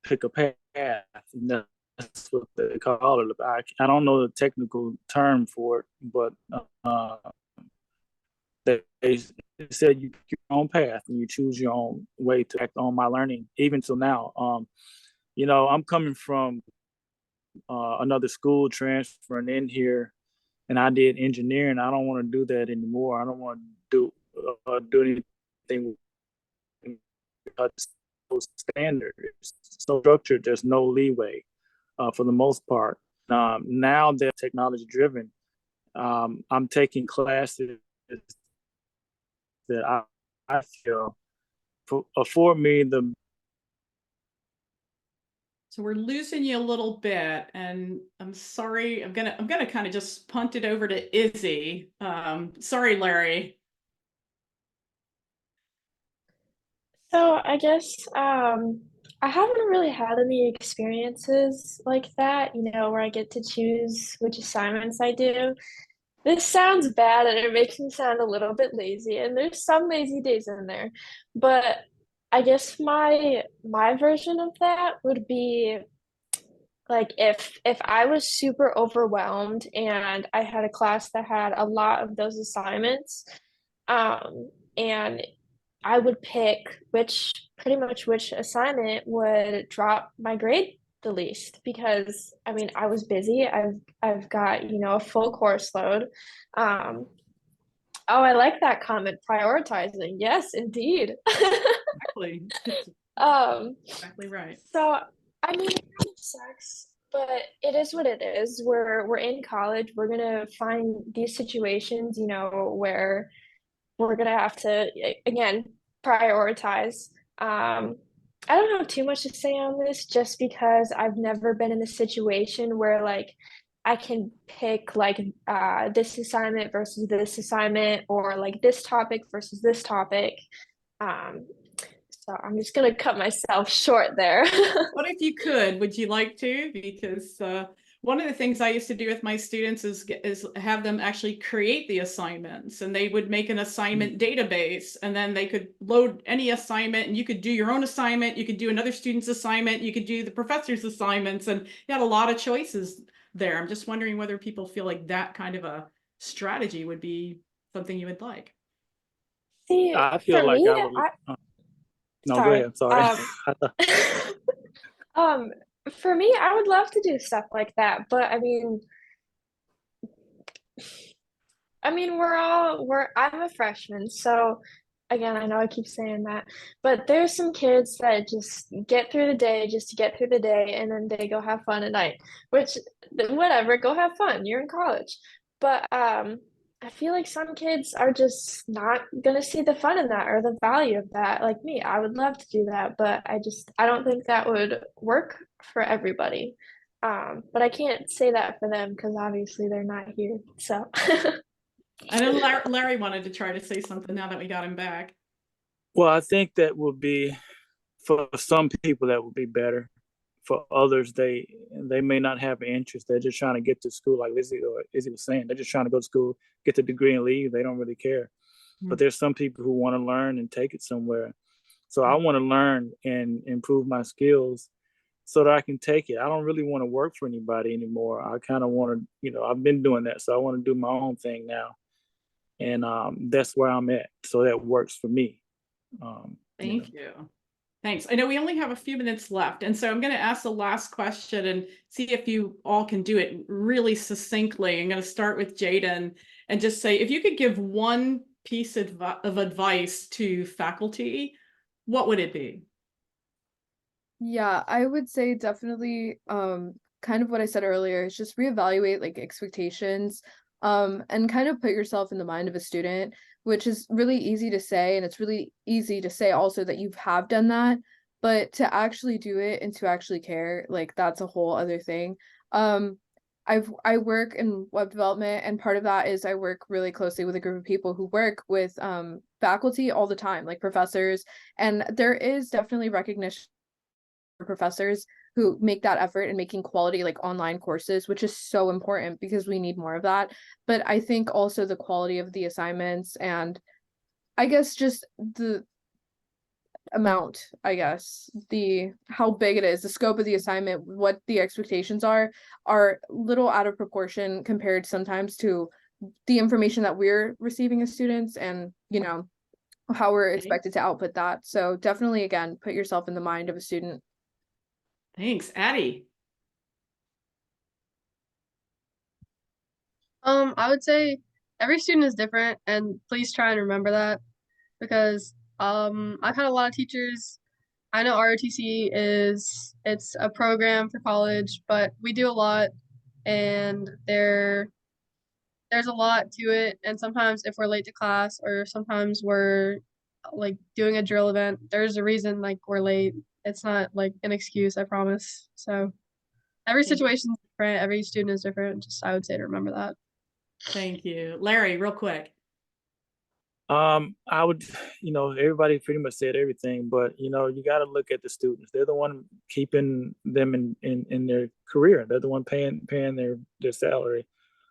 pick a path, and that's what they call it. I don't know the technical term for it, but they said you pick your own path and you choose your own way to act on my learning, even till now. You know, I'm coming from another school, transferring in here, and I did engineering. I don't want to do that anymore. I don't want to do anything because it's so standard, it's so structured. There's no leeway for the most part. Now they're technology driven. I'm taking classes that I feel afford me the. so we're losing you a little bit, and I'm sorry. I'm gonna kind of just punt it over to Izzy. Sorry, Larry. So I guess I haven't really had any experiences like that, where I get to choose which assignments I do. This sounds bad and it makes me sound a little bit lazy, and there's some lazy days in there. But I guess my version of that would be like if I was super overwhelmed and I had a class that had a lot of those assignments, and I would pick which pretty much which assignment would drop my grade the least because I mean I was busy. I've got, you know, a full course load. Um, oh, I like that comment, prioritizing. Yes, indeed. Exactly. It's Um, exactly right. so I mean it kind of sucks, but it is what it is. We're in college. We're gonna find these situations, you know, where we're gonna have to again prioritize. I don't have too much to say on this just because I've never been in a situation where like I can pick like this assignment versus this assignment or like this topic versus this topic. Um, so I'm just gonna cut myself short there. What if you could? Would you like to? Because one of the things I used to do with my students is have them actually create the assignments, and they would make an assignment database, and then they could load any assignment, and you could do your own assignment, you could do another student's assignment, you could do the professor's assignments, and you had a lot of choices there. I'm just wondering whether people feel like that kind of a strategy would be something you would like. See, I feel for like me, I would. No, go sorry. ahead. Sorry. Um, for me, I would love to do stuff like that, but I mean, I'm a freshman, so again, I know I keep saying that, but there's some kids that just get through the day just to get through the day, and then they go have fun at night, which, whatever, go have fun. You're in college. But I feel like some kids are just not gonna see the fun in that or the value of that. Like me, I would love to do that, but I don't think that would work for everybody. But I can't say that for them because obviously they're not here. So I know Larry wanted to try to say something now that we got him back. Well, I think that would be for some people that would be better. For others, they may not have an interest. They're just trying to get to school, like Izzy was saying. They're just trying to go to school, get the degree, and leave. They don't really care. But there's some people who want to learn and take it somewhere. So I want to learn and improve my skills so that I can take it. I don't really want to work for anybody anymore. I kind of want to, I've been doing that, so I want to do my own thing now, and that's where I'm at. So that works for me. Thank you. Thanks. I know we only have a few minutes left, and so I'm going to ask the last question and see if you all can do it really succinctly. I'm going to start with Jaden and just say, if you could give one piece of advice to faculty, what would it be? Yeah, I would say definitely kind of what I said earlier is just reevaluate like expectations and kind of put yourself in the mind of a student, which is really easy to say, and it's really easy to say also that you have done that, but to actually do it and to actually care, like that's a whole other thing. I work in web development, and part of that is I work really closely with a group of people who work with faculty all the time, like professors, and there is definitely recognition professors who make that effort in making quality like online courses, which is so important because we need more of that. But I think also the quality of the assignments, and I guess just the amount, I guess, the how big it is, the scope of the assignment, what the expectations are little out of proportion compared sometimes to the information that we're receiving as students, and how we're expected to output that. So definitely, again, put yourself in the mind of a student. Thanks, Addie. I would say every student is different, and please try and remember that because I've had a lot of teachers. I know ROTC it's a program for college, but we do a lot, and there's a lot to it. And sometimes if we're late to class, or sometimes we're like doing a drill event, there's a reason like we're late. It's not like an excuse, I promise. So every situation is different, every student is different. Just I would say to remember that. Thank you. Larry, real quick. I would, everybody pretty much said everything, but you got to look at the students. They're the one keeping them in their career. They're the one paying their salary.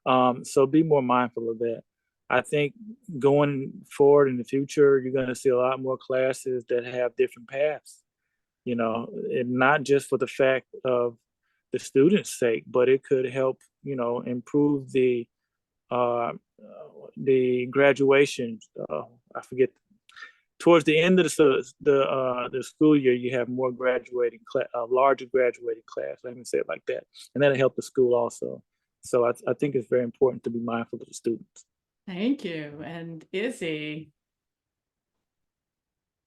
So be more mindful of that. I think going forward in the future, you're going to see a lot more classes that have different paths. And not just for the fact of the students' sake, but it could help, improve the graduation. I forget towards the end of the school year, you have more graduating class, larger graduating class. Let me say it like that, and that'll help the school also. So I think it's very important to be mindful of the students. Thank you. And Izzy.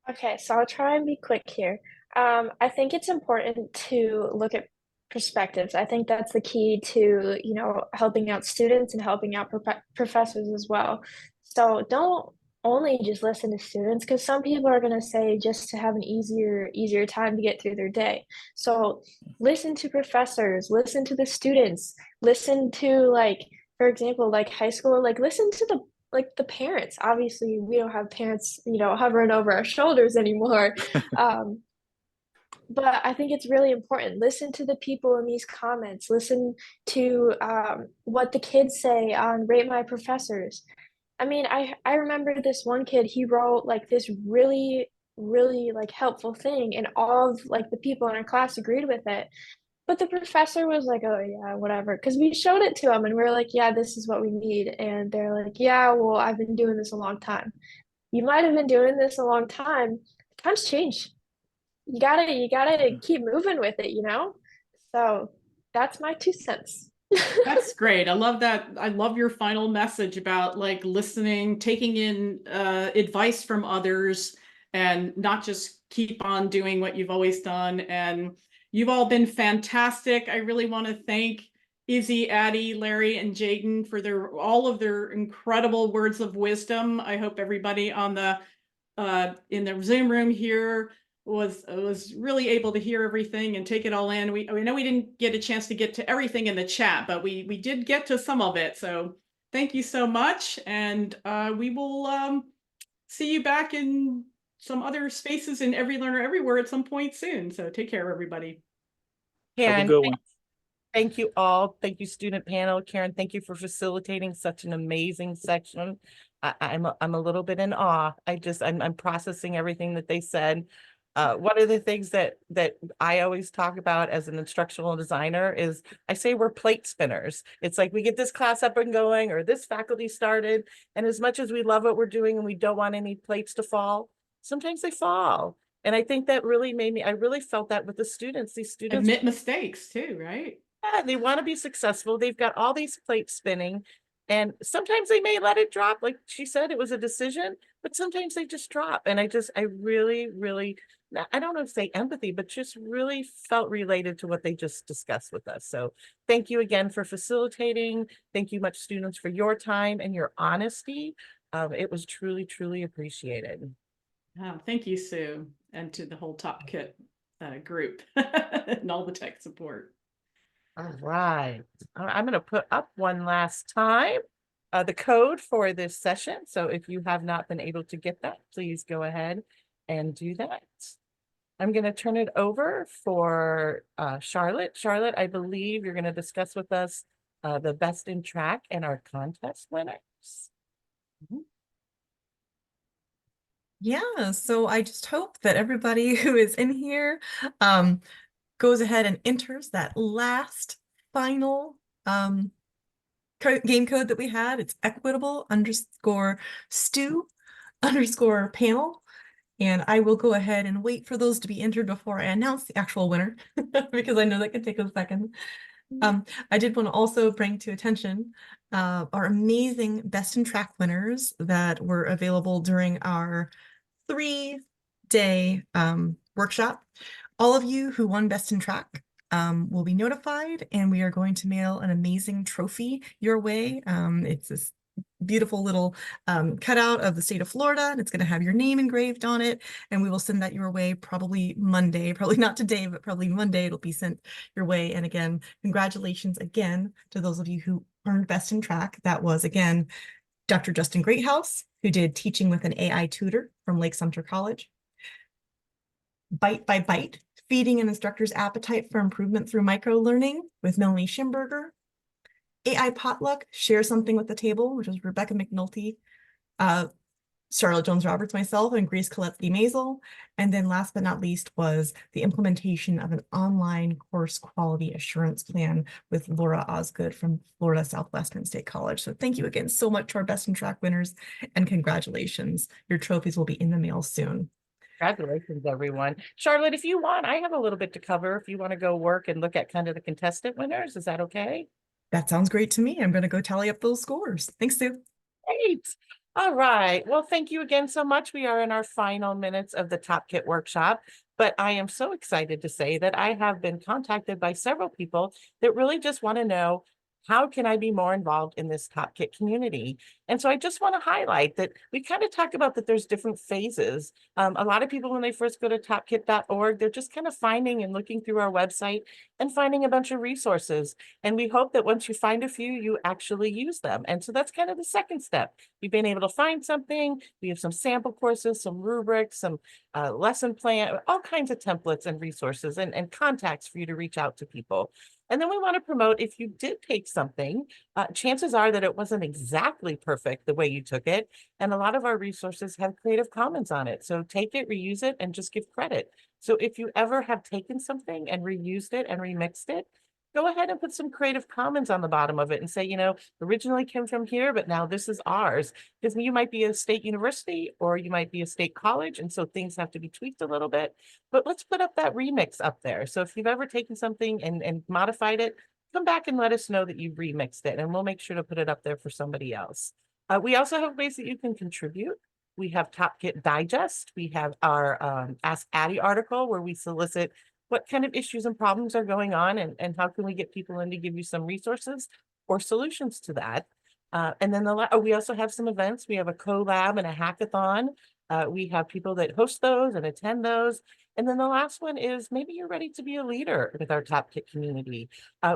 Okay, so I'll try and be quick here. I think it's important to look at perspectives. I think that's the key to, helping out students and helping out professors as well. So don't only just listen to students, because some people are going to say just to have an easier time to get through their day. So listen to professors, listen to the students, listen to, like, for example, like high school, like listen to the parents. Obviously we don't have parents hovering over our shoulders anymore. But I think it's really important. Listen to the people in these comments. Listen to what the kids say on Rate My Professors. I mean, I remember this one kid, he wrote like this really, really like helpful thing, and all of like the people in our class agreed with it. But the professor was like, oh yeah, whatever. Because we showed it to them and we were like, yeah, this is what we need. And they're like, yeah, well, I've been doing this a long time. You might have been doing this a long time. Times change. You gotta keep moving with it. So that's my 2 cents. That's great. I love that. I love your final message about like listening, taking in advice from others, and not just keep on doing what you've always done. And you've all been fantastic. I really want to thank Izzy, Addie, Larry, and Jaden for all of their incredible words of wisdom. I hope everybody on the in the Zoom room here was really able to hear everything and take it all in. We know we didn't get a chance to get to everything in the chat, but we did get to some of it. So thank you so much, and we will see you back in some other spaces in Every Learner Everywhere at some point soon. So take care, everybody. Have a Karen, good one. thank you all. Thank you, student panel. Karen, thank you for facilitating such an amazing section. I'm a little bit in awe. I'm processing everything that they said. One of the things that I always talk about as an instructional designer is I say we're plate spinners. It's like we get this class up and going, or this faculty started, and as much as we love what we're doing and we don't want any plates to fall, sometimes they fall. And I think that really I really felt that with the students. These students Admit mistakes too, right? yeah, they want to be successful. They've got all these plates spinning, and sometimes they may let it drop. Like she said, it was a decision, but sometimes they just drop. And I really, really, I don't know if say empathy, but just really felt related to what they just discussed with us. So thank you again for facilitating. Thank you much, students, for your time and your honesty. It was truly, truly appreciated. Thank you, Sue, and to the whole TOPkit group and all the tech support. All right, I'm going to put up one last time the code for this session. So if you have not been able to get that, please go ahead and do that. I'm going to turn it over for Charlotte. Charlotte, I believe you're going to discuss with us the best in track and our contest winners. Yeah, so I just hope that everybody who is in here goes ahead and enters that last final game code that we had. It's equitable _stew_panel. And I will go ahead and wait for those to be entered before I announce the actual winner, because I know that can take a second. I did want to also bring to attention our amazing Best in Track winners that were available during our 3-day workshop. All of you who won Best in Track will be notified, and we are going to mail an amazing trophy your way. It's this beautiful little cutout of the state of Florida, and it's going to have your name engraved on it, and we will send that your way probably Monday, probably not today, but probably Monday it'll be sent your way. And again, congratulations again to those of you who earned Best in Track. That was again Dr. Justin Greathouse, who did Teaching with an AI Tutor from Lake Sumter College. Bite by Bite, Feeding an Instructor's Appetite for Improvement Through Micro-Learning with Melanie Schimberger. AI Potluck, Share Something with the Table, which is Rebecca McNulty. Charlotte Jones-Roberts, myself, and Grace Koletsky-Mazel. And then last but not least was the implementation of an online course quality assurance plan with Laura Osgood from Florida Southwestern State College. So thank you again so much to our Best in Track winners, and congratulations. Your trophies will be in the mail soon. Congratulations, everyone. Charlotte, if you want, I have a little bit to cover. If you want to go work and look at kind of the contestant winners, is that okay? That sounds great to me. I'm going to go tally up those scores. Thanks, Sue. Great. All right. Well, thank you again so much. We are in our final minutes of the TOPkit workshop, but I am so excited to say that I have been contacted by several people that really just want to know, how can I be more involved in this TOPkit community? And so I just want to highlight that we kind of talk about that there's different phases. A lot of people, when they first go to topkit.org, they're just kind of finding and looking through our website and finding a bunch of resources. And we hope that once you find a few, you actually use them. And so that's kind of the second step. You've been able to find something. We have some sample courses, some rubrics, some lesson plan, all kinds of templates and resources and contacts for you to reach out to people. And then we want to promote, if you did take something, chances are that it wasn't exactly perfect the way you took it. And a lot of our resources have Creative Commons on it. So take it, reuse it, and just give credit. So if you ever have taken something and reused it and remixed it, go ahead and put some Creative Commons on the bottom of it and say, you know, originally came from here, but now this is ours. Because you might be a state university or you might be a state college, and so things have to be tweaked a little bit. But let's put up that remix up there. So if you've ever taken something and modified it, come back and let us know that you've remixed it, and we'll make sure to put it up there for somebody else. We also have ways that you can contribute. We have TOPkit Digest. We have our Ask Addie article where we solicit what kind of issues and problems are going on, and how can we get people in to give you some resources or solutions to that. And then we also have some events. We have a collab and a hackathon. We have people that host those and attend those. And then the last one is, maybe you're ready to be a leader with our TOPkit community.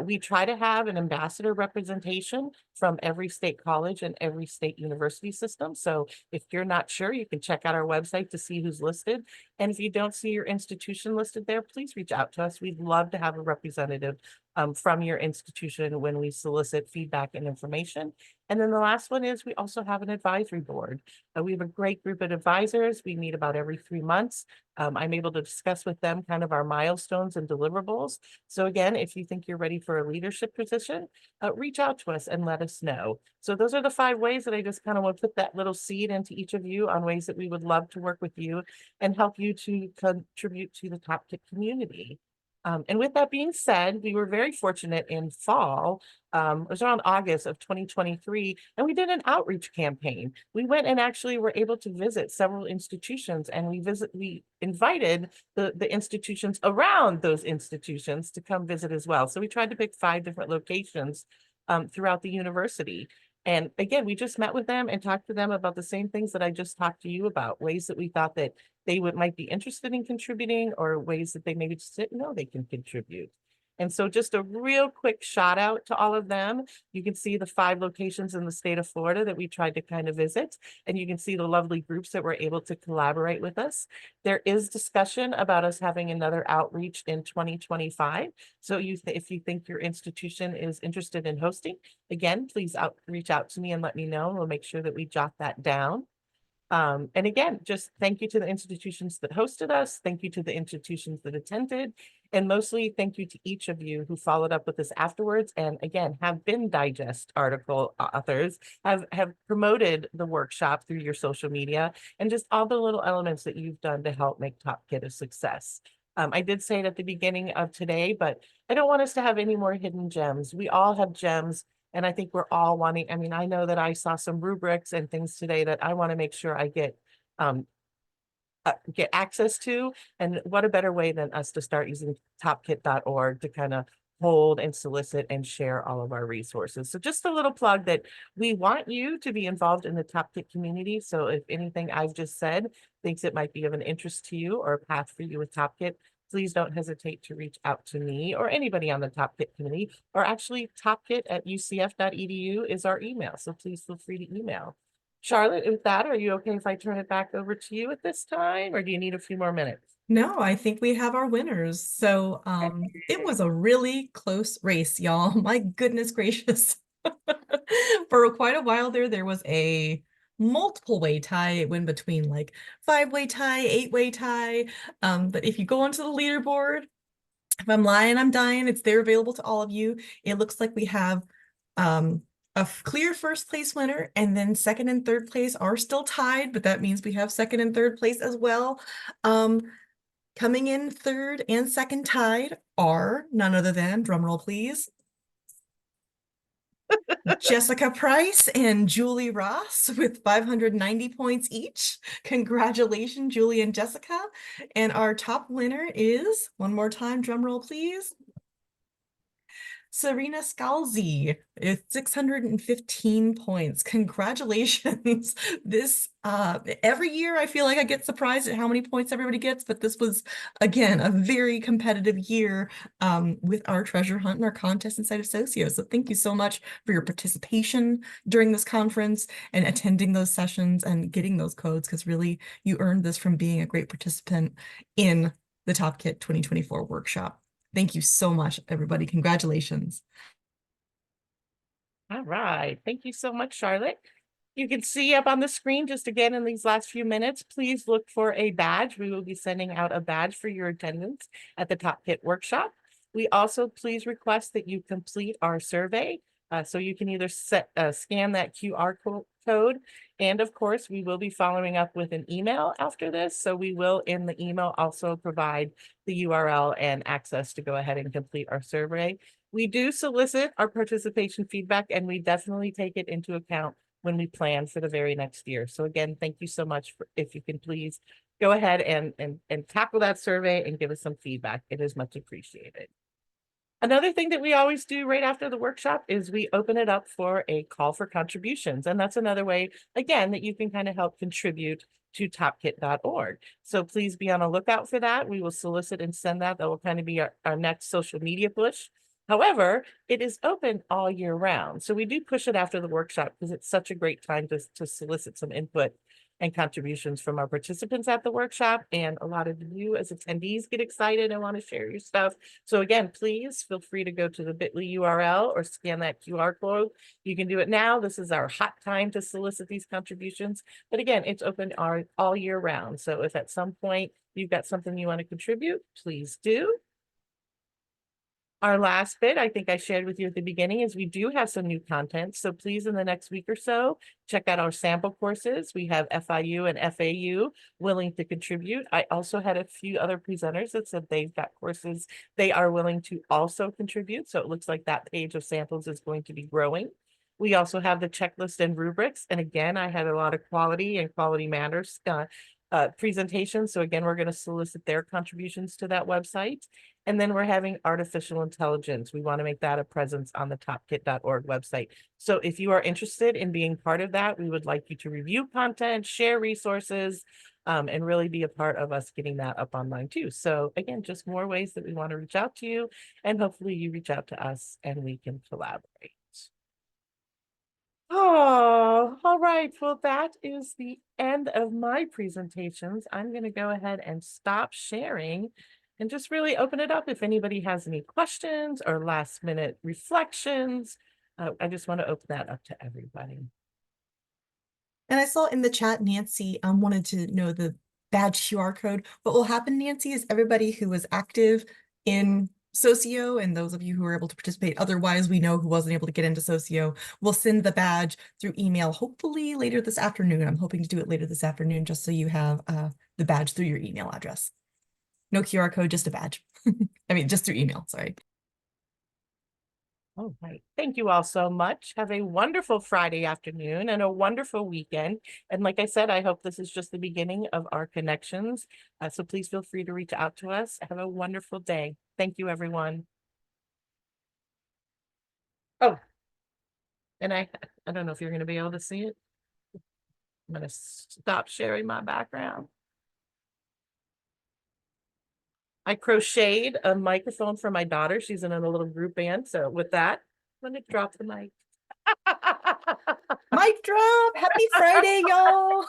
We try to have an ambassador representation from every state college and every state university system. So if you're not sure, you can check out our website to see who's listed. And if you don't see your institution listed there, please reach out to us. We'd love to have a representative from your institution when we solicit feedback and information. And then the last one is, we also have an advisory board. We have a great group of advisors. We meet about every 3 months. I'm able to discuss with them kind of our milestones and deliverables. So again, if you think you're ready for a leadership position, reach out to us and let us know. So those are the 5 ways that I just kind of want to put that little seed into each of you on ways that we would love to work with you and help you to contribute to the TOPkit community. And with that being said, we were very fortunate in fall, it was around August of 2023, and we did an outreach campaign. We went and actually were able to visit several institutions, and we invited the institutions around those institutions to come visit as well. So we tried to pick 5 different locations throughout the university. And again, we just met with them and talked to them about the same things that I just talked to you about, ways that we thought that they might be interested in contributing, or ways that they maybe just didn't know they can contribute. And so just a real quick shout out to all of them. You can see the 5 locations in the state of Florida that we tried to kind of visit, and you can see the lovely groups that were able to collaborate with us. There is discussion about us having another outreach in 2025. So if you think your institution is interested in hosting, again, please reach out to me and let me know. We'll make sure that we jot that down. And again, just thank you to the institutions that hosted us. Thank you to the institutions that attended. And mostly thank you to each of you who followed up with us afterwards. And again, have been Digest article authors, have promoted the workshop through your social media, and just all the little elements that you've done to help make TOPkit a success. I did say it at the beginning of today, but I don't want us to have any more hidden gems. We all have gems. And I think we're all wanting, I mean, I know that I saw some rubrics and things today that I want to make sure I get access to. And what a better way than us to start using TOPkit.org to kind of hold and solicit and share all of our resources. So just a little plug that we want you to be involved in the TOPkit community. So if anything I've just said thinks it might be of an interest to you or a path for you with TOPkit, please don't hesitate to reach out to me or anybody on the TOPkit committee, or actually topkit@ucf.edu is our email. So please feel free to email. Charlotte, with that, are you okay if I turn it back over to you at this time, or do you need a few more minutes? No, I think we have our winners. So it was a really close race, y'all. My goodness gracious. For quite a while there was a multiple way tie. It went between like 5-way tie, 8-way tie. But if you go onto the leaderboard, if I'm lying, I'm dying. It's there available to all of you. It looks like we have a clear first place winner, and then second and third place are still tied, but that means we have second and third place as well. Coming in third and second tied are none other than, drumroll please, Jessica Price and Julie Ross with 590 points each. Congratulations, Julie and Jessica. And our top winner is, one more time, drumroll please, Serena Scalzi with 615 points. Congratulations. This every year I feel like I get surprised at how many points everybody gets, but this was again a very competitive year with our treasure hunt and our contest inside of Socio. So thank you so much for your participation during this conference and attending those sessions and getting those codes, because really you earned this from being a great participant in the TOPkit 2024 workshop. Thank you so much, everybody. Congratulations. All right. Thank you so much, Charlotte. You can see up on the screen, just again in these last few minutes, please look for a badge. We will be sending out a badge for your attendance at the TOPkit workshop. We also please request that you complete our survey. So you can either scan that QR code. And of course, we will be following up with an email after this. So we will in the email also provide the URL and access to go ahead and complete our survey. We do solicit our participation feedback, and we definitely take it into account when we plan for the very next year. So again, thank you so much. If you can please go ahead and tackle that survey and give us some feedback. It is much appreciated. Another thing that we always do right after the workshop is we open it up for a call for contributions. And that's another way, again, that you can kind of help contribute to topkit.org. So please be on a lookout for that. We will solicit and send that. That will kind of be our next social media push. However, it is open all year round. So we do push it after the workshop because it's such a great time to solicit some input and contributions from our participants at the workshop. And a lot of you as attendees get excited and want to share your stuff. So again, please feel free to go to the bit.ly URL or scan that QR code. You can do it now. This is our hot time to solicit these contributions. But again, it's open all year round. So if at some point you've got something you want to contribute, please do. Our last bit, I think I shared with you at the beginning, is we do have some new content. So please, in the next week or so, check out our sample courses. We have FIU and FAU willing to contribute. I also had a few other presenters that said they've got courses they are willing to also contribute. So it looks like that page of samples is going to be growing. We also have the checklist and rubrics. And again, I had a lot of quality and quality matters presentations. So again, we're going to solicit their contributions to that website. And then we're having artificial intelligence. We want to make that a presence on the topkit.org website. So if you are interested in being part of that, we would like you to review content, share resources, and really be a part of us getting that up online too. So again, just more ways that we want to reach out to you, and hopefully you reach out to us and we can collaborate. Oh, all right. Well, that is the end of my presentations. I'm going to go ahead and stop sharing and just really open it up if anybody has any questions or last minute reflections. I just want to open that up to everybody. And I saw in the chat, Nancy wanted to know the badge QR code. What will happen, Nancy, is everybody who was active in Socio and those of you who were able to participate, otherwise we know who wasn't able to get into Socio, will send the badge through email, hopefully later this afternoon. I'm hoping to do it later this afternoon, just so you have the badge through your email address. No QR code, just a badge. I mean, just through email, sorry. All right. Thank you all so much. Have a wonderful Friday afternoon and a wonderful weekend. And like I said, I hope this is just the beginning of our connections. So please feel free to reach out to us. Have a wonderful day. Thank you, everyone. Oh, and I don't know if you're going to be able to see it. I'm going to stop sharing my background. I crocheted a microphone for my daughter. She's in a little group band. So with that, I'm going to drop the mic. Mic drop. Happy Friday, y'all.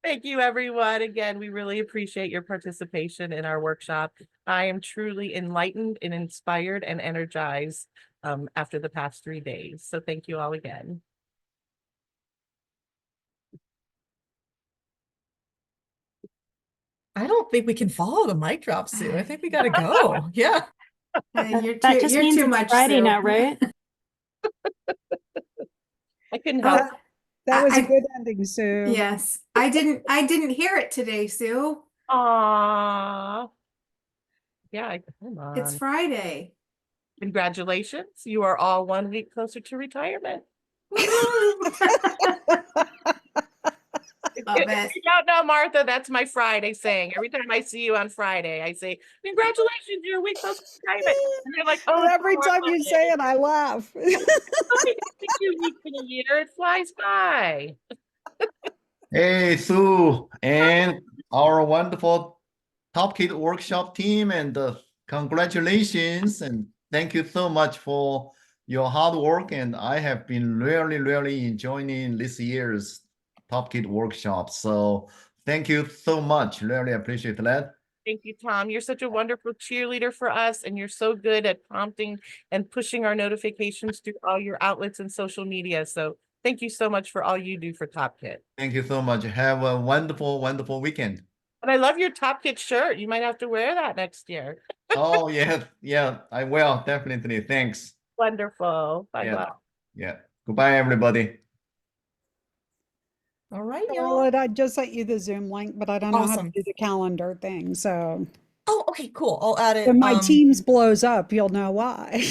Thank you, everyone. Again, we really appreciate your participation in our workshop. I am truly enlightened and inspired and energized after the past 3 days. So thank you all again. I don't think we can follow the mic drop, Sue. I think we gotta go. Yeah. You're That too, just you're means too it's much, Friday Sue. now, right? I couldn't help. Uh, That was a I- good ending, Sue. yes, I didn't hear it today, Sue. Aww. Yeah, come on. It's Friday. Congratulations. You are all 1 week closer to retirement. Love If it. you don't know, Martha, that's my Friday saying. Every time I see you on Friday, I say, congratulations, you're a week closer to retirement. And they're like, oh, And it's every time you Friday. say it, I laugh. Only 52 weeks in a year. It flies by. Hey, Sue, and our wonderful TOPkit workshop team, and congratulations, and thank you so much for your hard work. And I have been really enjoying this year's TOPkit workshop. So thank you so much. Really appreciate that. Thank you, Tom. You're such a wonderful cheerleader for us, and you're so good at prompting and pushing our notifications through all your outlets and social media. So thank you so much for all you do for TOPkit. Thank you so much. Have a wonderful weekend. And I love your TOPkit shirt. You might have to wear that next year. Oh, yeah, I will, definitely. Thanks. Wonderful. Bye-bye. Yeah. Goodbye, everybody. All right, y'all. Charlotte, I just sent you the Zoom link, but I don't know how to Awesome. do the calendar thing. So Oh, okay, cool. I'll add it. when my Teams blows up, you'll know why.